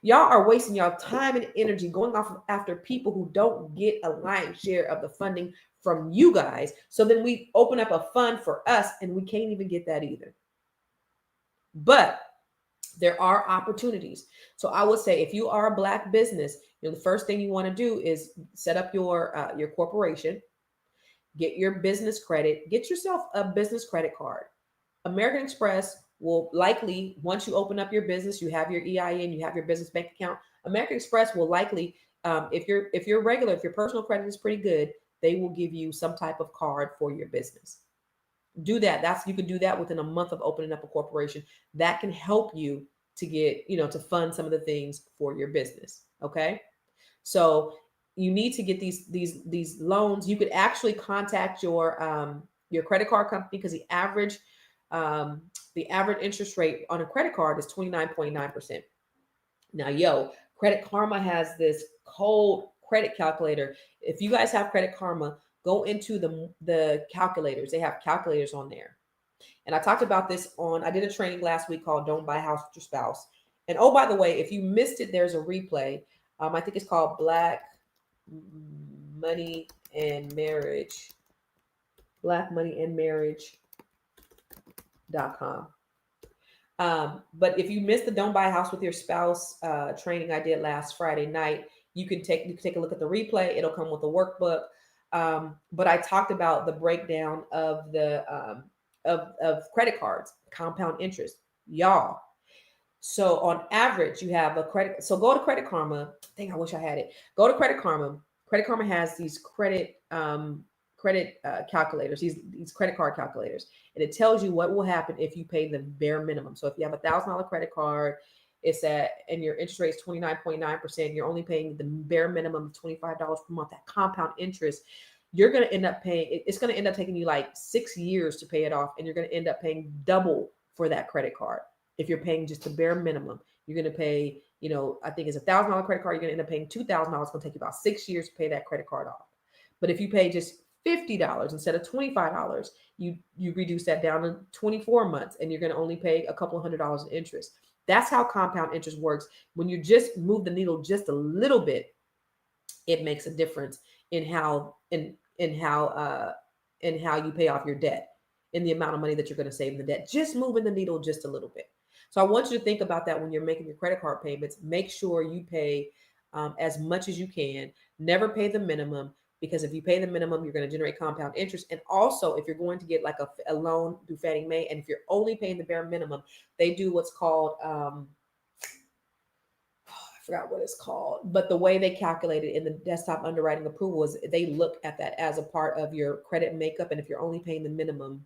Y'all are wasting y'all time and energy going off after people who don't get a lion's share of the funding from you guys. So then we open up a fund for us and we can't even get that either. But there are opportunities. So I would say if you are a Black business, the first thing you want to do is set up your corporation, get your business credit, get yourself a business credit card. American Express will likely, once you open up your business, you have your EIN, you have your business bank account. American Express will likely, if your personal credit is pretty good, they will give you some type of card for your business. Do that. You can do that within a month of opening up a corporation. That can help you to get, to fund some of the things for your business. Okay. So you need to get these loans. You could actually contact your credit card company because the average interest rate on a credit card is 29.9%. Now, Credit Karma has this cold credit calculator. If you guys have Credit Karma, go into the calculators. They have calculators on there. And I talked about this I did a training last week called Don't Buy a House with Your Spouse. And oh, by the way, if you missed it, there's a replay. I think it's called Black Money and Marriage. BlackMoneyandMarriage.com. But if you missed the Don't Buy a House with Your Spouse training I did last Friday night, You can take a look at the replay. It'll come with a workbook. But I talked about the breakdown of the of credit cards, compound interest, y'all. So on average, you have a credit. So go to Credit Karma. Dang, I wish I had it. Go to Credit Karma. Credit Karma has these credit calculators, these credit card calculators, and it tells you what will happen if you pay the bare minimum. So if you have $1,000 credit card, it's at and your interest rate is 29.9%. You're only paying the bare minimum of $25 per month. That compound interest, you're going to end up paying. It's going to end up taking you like 6 years to pay it off, and you're going to end up paying double for that credit card. If you're paying just the bare minimum, you're going to pay, I think it's $1,000 credit card. You're going to end up paying $2,000. It's going to take you about 6 years to pay that credit card off. But if you pay just $50 instead of $25, you reduce that down to 24 months, and you're going to only pay a couple $100 in interest. That's how compound interest works. When you just move the needle just a little bit, it makes a difference in how how you pay off your debt, in the amount of money that you're going to save in the debt. Just moving the needle just a little bit. So I want you to think about that when you're making your credit card payments. Make sure you pay as much as you can. Never pay the minimum, because if you pay the minimum, you're going to generate compound interest. And also, if you're going to get like a loan through Fannie Mae, and if you're only paying the bare minimum, they do what's called, I forgot what it's called, but the way they calculate it in the desktop underwriting approval is they look at that as a part of your credit makeup. And if you're only paying the minimum,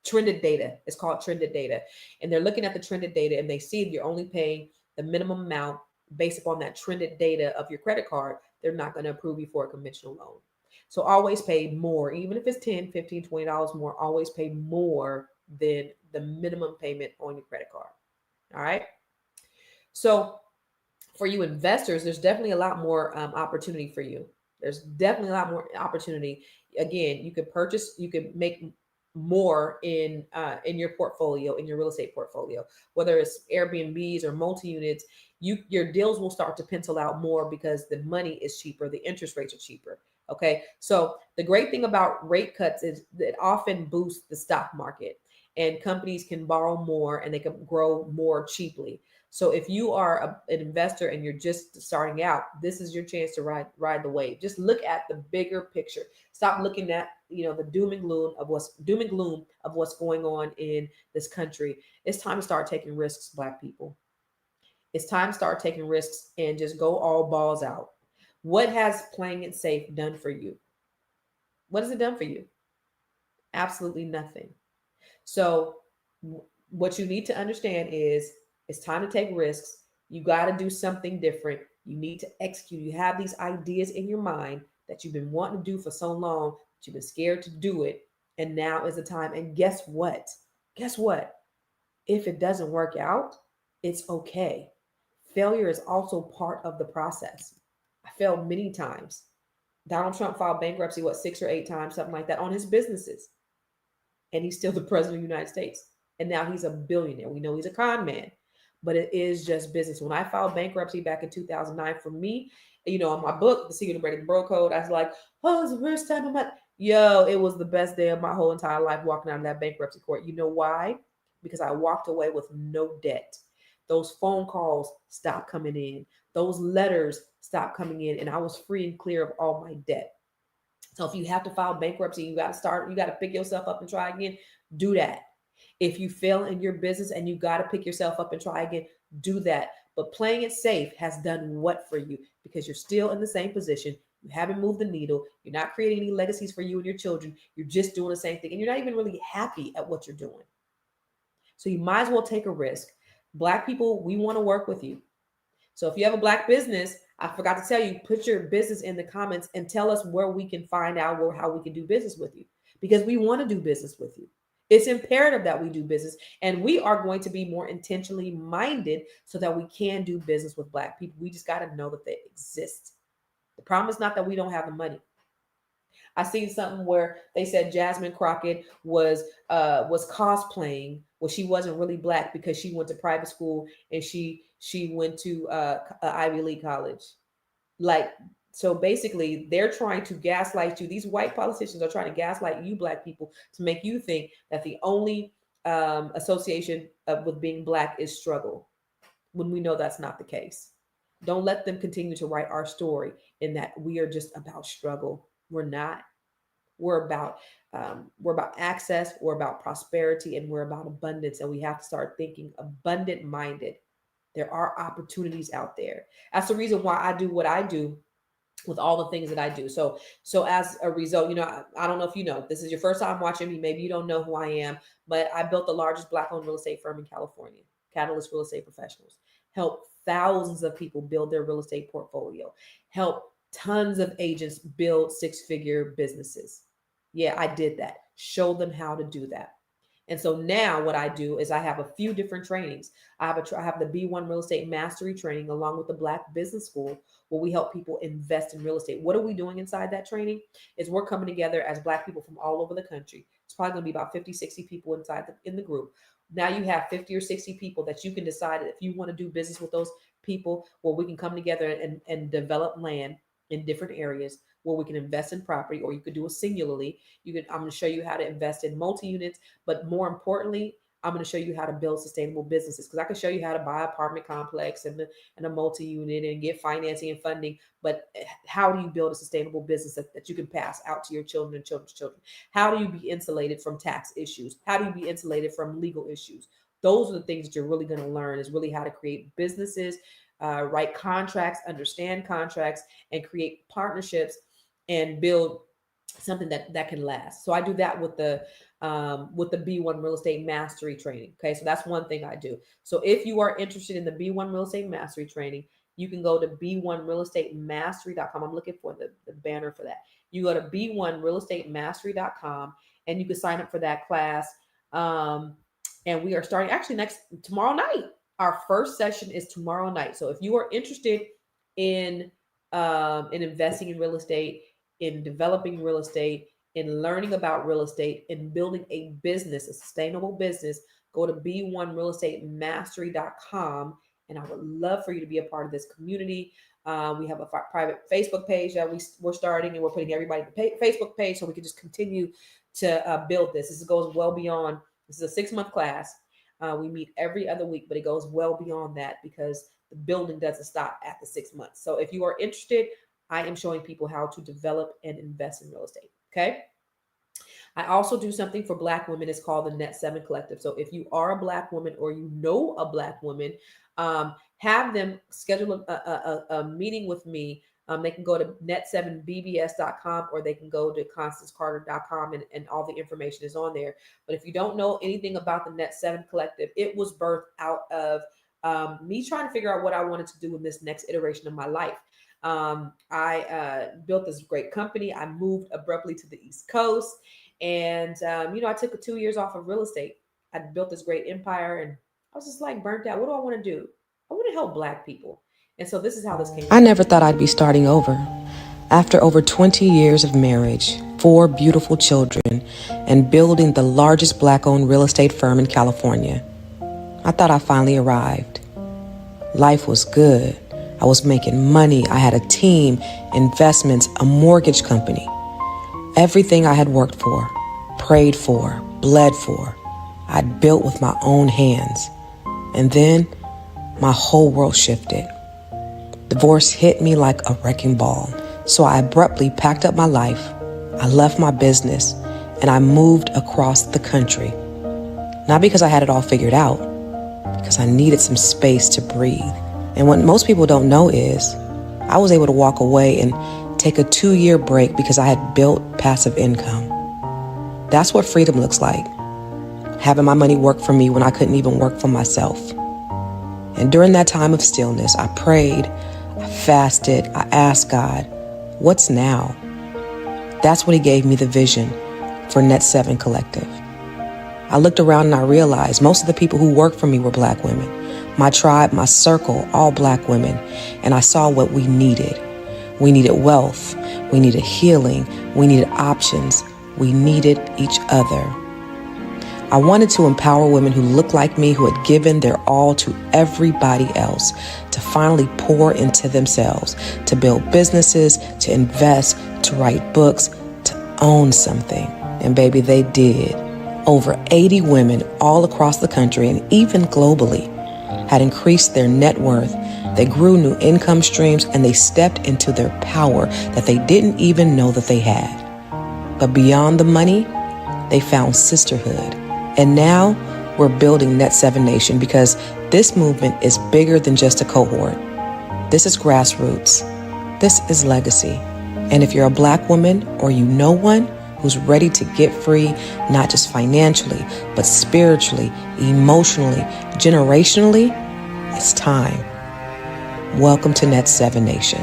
trended data, it's called trended data. And they're looking at the trended data, and they see you're only paying the minimum amount based upon that trended data of your credit card. They're not going to approve you for a conventional loan. So always pay more, even if it's $10, $15, $20 more, always pay more than the minimum payment on your credit card. All right. So for you investors, there's definitely a lot more opportunity for you. There's definitely a lot more opportunity. Again, you could make more in your portfolio, in your real estate portfolio, whether it's Airbnbs or multi-units. Your deals will start to pencil out more because the money is cheaper, the interest rates are cheaper. Okay, so the great thing about rate cuts is that it often boosts the stock market, and companies can borrow more and they can grow more cheaply. So if you are an investor and you're just starting out, this is your chance to ride the wave. Just look at the bigger picture. Stop looking at the doom and gloom of what's going on in this country. It's time to start taking risks, Black people. It's time to start taking risks and just go all balls out. What has playing it safe done for you? What has it done for you? Absolutely nothing. So what you need to understand is it's time to take risks. You got to do something different. You need to execute. You have these ideas in your mind that you've been wanting to do for so long, but you've been scared to do it. And now is the time. And guess what? Guess what? If it doesn't work out, it's okay. Failure is also part of the process. I failed many times. Donald Trump filed bankruptcy, 6 or 8 times, something like that, on his businesses. And he's still the president of the United States. And now he's a billionaire. We know he's a con man, but it is just business. When I filed bankruptcy back in 2009, for me, in my book, The Secret of Breaking the Bro Code, I was like, oh, it's the first time I'm like, it was the best day of my whole entire life walking out of that bankruptcy court. You know why? Because I walked away with no debt. Those phone calls stopped coming in. Those letters stopped coming in, and I was free and clear of all my debt. So if you have to file bankruptcy, you got to pick yourself up and try again, do that. If you fail in your business and you got to pick yourself up and try again, do that. But playing it safe has done what for you? Because you're still in the same position. You haven't moved the needle. You're not creating any legacies for you and your children. You're just doing the same thing. And you're not even really happy at what you're doing. So you might as well take a risk. Black people, we want to work with you. So if you have a Black business, I forgot to tell you, put your business in the comments and tell us where we can find out how we can do business with you, because we want to do business with you. It's imperative that we do business, and we are going to be more intentionally minded so that we can do business with Black people. We just got to know that they exist. The problem is not that we don't have the money. I seen something where they said Jasmine Crockett was cosplaying. Well, she wasn't really Black because she went to private school and she went to Ivy League college. So basically, they're trying to gaslight you. These white politicians are trying to gaslight you, Black people, to make you think that the only association with being Black is struggle, when we know that's not the case. Don't let them continue to write our story in that we are just about struggle. We're not. We're about access, we're about prosperity, and we're about abundance. And we have to start thinking abundant minded. There are opportunities out there. That's the reason why I do what I do with all the things that I do. So as a result, I don't know if you know, this is your first time watching me. Maybe you don't know who I am, but I built the largest Black-owned real estate firm in California, Catalyst Real Estate Professionals. Help thousands of people build their real estate portfolio. Help tons of agents build six-figure businesses. Yeah, I did that. Show them how to do that. And so now what I do is I have a few different trainings. I have the B1 Real Estate Mastery training along with the Black Business School, where we help people invest in real estate. What are we doing inside that training? Is we're coming together as Black people from all over the country. It's probably going to be about 50, 60 people in the group. Now you have 50 or 60 people that you can decide if you want to do business with those people, where we can come together and develop land in different areas where we can invest in property, or you could do it singularly. I'm going to show you how to invest in multi-units, but more importantly, I'm going to show you how to build sustainable businesses, because I can show you how to buy an apartment complex and a multi-unit and get financing and funding. But how do you build a sustainable business that you can pass out to your children and children's children? How do you be insulated from tax issues? How do you be insulated from legal issues? Those are the things that you're really going to learn, is really how to create businesses, write contracts, understand contracts, and create partnerships and build something that can last. So I do that with the B1 Real Estate Mastery training. Okay, so that's one thing I do. So if you are interested in the B1 Real Estate Mastery training, you can go to b1realestatemastry.com. I'm looking for the banner for that. You go to b1realestatemastry.com and you can sign up for that class. And we are starting actually tomorrow night. Our first session is tomorrow night. So if you are interested in investing in real estate, in developing real estate, in learning about real estate, in building a business, a sustainable business, go to b1realestatemastry.com. And I would love for you to be a part of this community. We have a private Facebook page that we're starting, and we're putting everybody on the Facebook page so we can just continue to build this. This goes well beyond. This is a 6-month class. We meet every other week, but it goes well beyond that because the building doesn't stop at the 6 months. So if you are interested, I am showing people how to develop and invest in real estate. Okay. I also do something for Black women. It's called the Net7 Collective. So if you are a Black woman or you know a Black woman, have them schedule a meeting with me. They can go to net7bbs.com or they can go to constancecarter.com and all the information is on there. But if you don't know anything about the Net7 Collective, it was birthed out of me trying to figure out what I wanted to do in this next iteration of my life. I built this great company. I moved abruptly to the East Coast. And, I took 2 years off of real estate. I built this great empire and I was just like burnt out. What do I want to do? I want to help Black people. And so this is how this came. I never thought I'd be starting over. After over 20 years of marriage, 4 beautiful children, and building the largest Black-owned real estate firm in California, I thought I finally arrived. Life was good. I was making money. I had a team, investments, a mortgage company. Everything I had worked for, prayed for, bled for, I'd built with my own hands. And then my whole world shifted. Divorce hit me like a wrecking ball. So I abruptly packed up my life. I left my business and I moved across the country. Not because I had it all figured out, because I needed some space to breathe. And what most people don't know is I was able to walk away and take a 2-year break because I had built passive income. That's what freedom looks like. Having my money work for me when I couldn't even work for myself. And during that time of stillness, I prayed, I fasted, I asked God, what's now? That's when he gave me the vision for Net7 Collective. I looked around and I realized most of the people who worked for me were Black women. My tribe, my circle, all Black women. And I saw what we needed. We needed wealth. We needed healing. We needed options. We needed each other. I wanted to empower women who looked like me, who had given their all to everybody else, to finally pour into themselves, to build businesses, to invest, to write books, to own something. And baby, they did. Over 80 women all across the country and even globally had increased their net worth They grew new income streams and they stepped into their power that they didn't even know that they had. But beyond the money, they found sisterhood. And now we're building Net7 Nation because this movement is bigger than just a cohort. This is grassroots. This is legacy. And if you're a Black woman or you know one who's ready to get free, not just financially, but spiritually, emotionally, generationally, it's time. Welcome to Net7 Nation.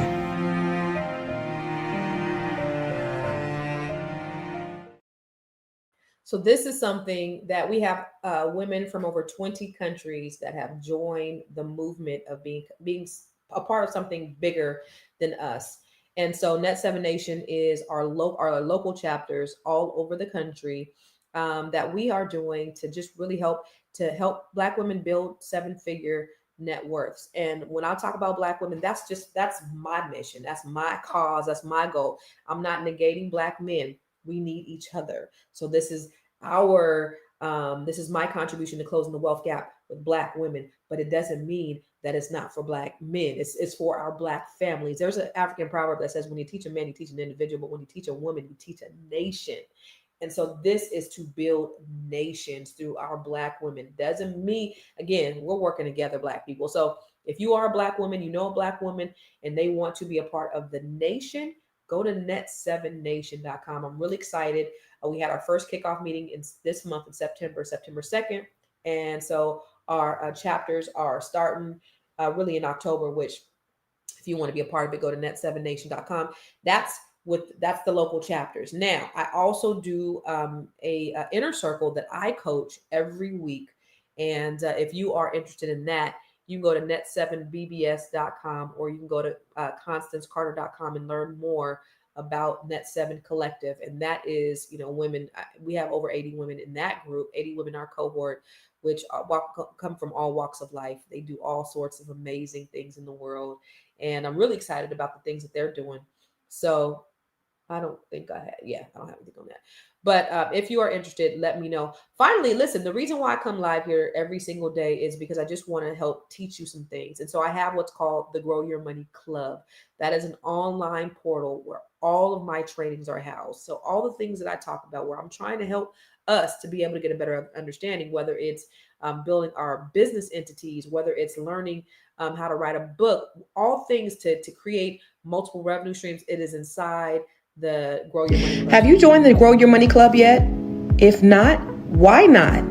So this is something that we have women from over 20 countries that have joined the movement of being a part of something bigger than us. And so Net7 Nation is our local chapters all over the country that we are doing to just really help Black women build seven-figure net worths. And when I talk about Black women, that's my mission. That's my cause. That's my goal. I'm not negating Black men. We need each other. So this is my contribution to closing the wealth gap with Black women, but it doesn't mean that it's not for Black men. It's for our Black families. There's an African proverb that says, when you teach a man, you teach an individual, but when you teach a woman, you teach a nation. And so this is to build nations through our Black women. Doesn't mean, again, we're working together, Black people. So if you are a Black woman, you know a Black woman, and they want to be a part of the nation, go to net7nation.com. I'm really excited. We had our first kickoff meeting this month in September 2nd. And so our chapters are starting really in October, which if you want to be a part of it, go to net7nation.com. That's the local chapters. Now, I also do a inner circle that I coach every week. And if you are interested in that, you can go to net7bbs.com or you can go to constancecarter.com and learn more about Net7 Collective. And that is, women. We have over 80 women in that group, 80 women in our cohort, which come from all walks of life. They do all sorts of amazing things in the world. And I'm really excited about the things that they're doing. So I don't have anything on that. But if you are interested, let me know. Finally, listen, the reason why I come live here every single day is because I just want to help teach you some things. And so I have what's called the Grow Your Money Club. That is an online portal where all of my trainings are housed. So all the things that I talk about, where I'm trying to help us to be able to get a better understanding, whether it's building our business entities, whether it's learning how to write a book, all things to create multiple revenue streams. It is inside the Grow Your Money Club. Have you joined the Grow Your Money Club yet? If not, why not?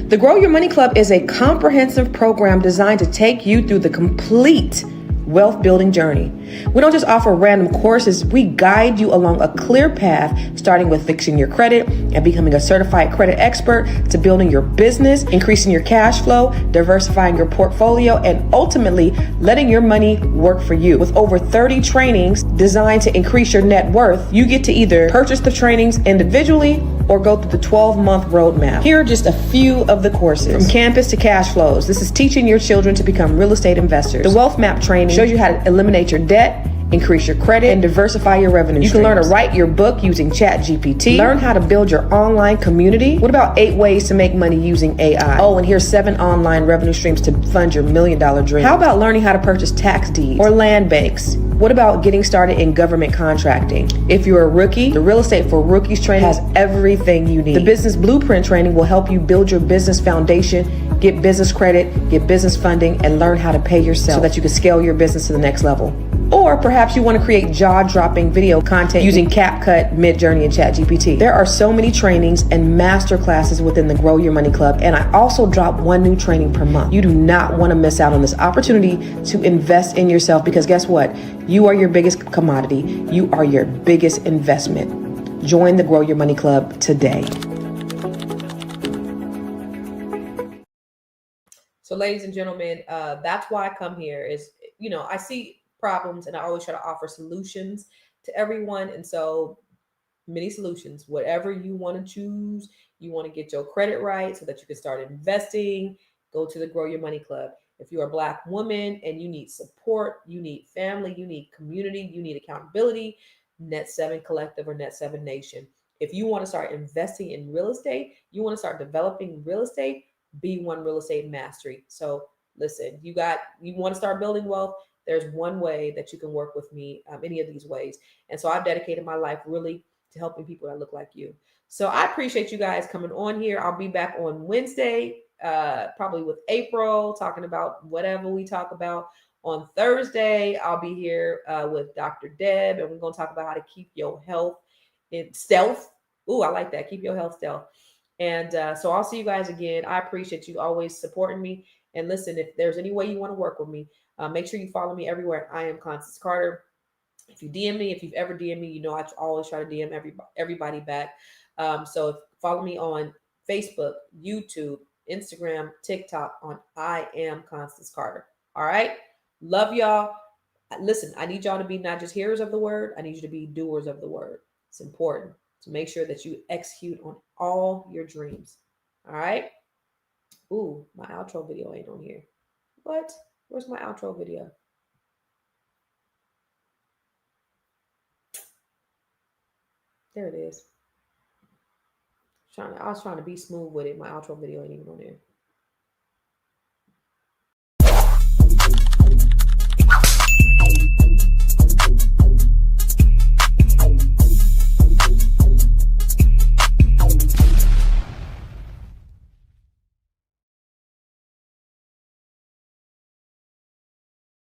The Grow Your Money Club is a comprehensive program designed to take you through the complete wealth building journey. We don't just offer random courses, we guide you along a clear path, starting with fixing your credit and becoming a certified credit expert, to building your business, increasing your cash flow, diversifying your portfolio, and ultimately letting your money work for you. With over 30 trainings designed to increase your net worth, you get to either purchase the trainings individually or go through the 12-month roadmap. Here are just a few of the courses. From campus to cash flows, this is teaching your children to become real estate investors. The Wealth Map training shows you how to eliminate your debt, increase your credit, and diversify your revenue streams. You can learn to write your book using ChatGPT. Learn how to build your online community. What about 8 ways to make money using AI? Oh, and here's 7 online revenue streams to fund your $1 million dream. How about learning how to purchase tax deeds or land banks? What about getting started in government contracting? If you're a rookie, the Real Estate for Rookies training has everything you need. The Business Blueprint training will help you build your business foundation, get business credit, get business funding, and learn how to pay yourself so that you can scale your business to the next level. Or perhaps you want to create jaw-dropping video content using CapCut, Midjourney, and ChatGPT. There are so many trainings and master classes within the Grow Your Money Club, and I also drop 1 new training per month. You do not want to miss out on this opportunity to invest in yourself, because guess what? You are your biggest commodity. You are your biggest investment. Join the Grow Your Money Club today. So ladies and gentlemen, that's why I come here is, I see problems and I always try to offer solutions to everyone. And so many solutions, whatever you want to choose, you want to get your credit right so that you can start investing, go to the Grow Your Money Club. If you're a Black woman and you need support, you need family, you need community, you need accountability, Net7 Collective or Net7 Nation. If you want to start investing in real estate, you want to start developing real estate, B1 Real Estate Mastery. So listen, you want to start building wealth. There's one way that you can work with me, any of these ways. And so I've dedicated my life really to helping people that look like you. So I appreciate you guys coming on here. I'll be back on Wednesday, probably with April, talking about whatever we talk about. On Thursday, I'll be here with Dr. Deb, and we're going to talk about how to keep your health in stealth. Ooh, I like that. Keep your health stealth. And so I'll see you guys again. I appreciate you always supporting me. And listen, if there's any way you want to work with me, make sure you follow me everywhere. I am Constance Carter. If you DM me, if you've ever DM me, you know I always try to DM everybody back. So follow me on Facebook, YouTube, Instagram, TikTok on I am Constance Carter. All right. Love y'all. Listen, I need y'all to be not just hearers of the word, I need you to be doers of the word. It's important to make sure that you execute on all your dreams. All right. Ooh, my outro video ain't on here. What? Where's my outro video? There it is. I was trying to be smooth with it. My outro video ain't even on there.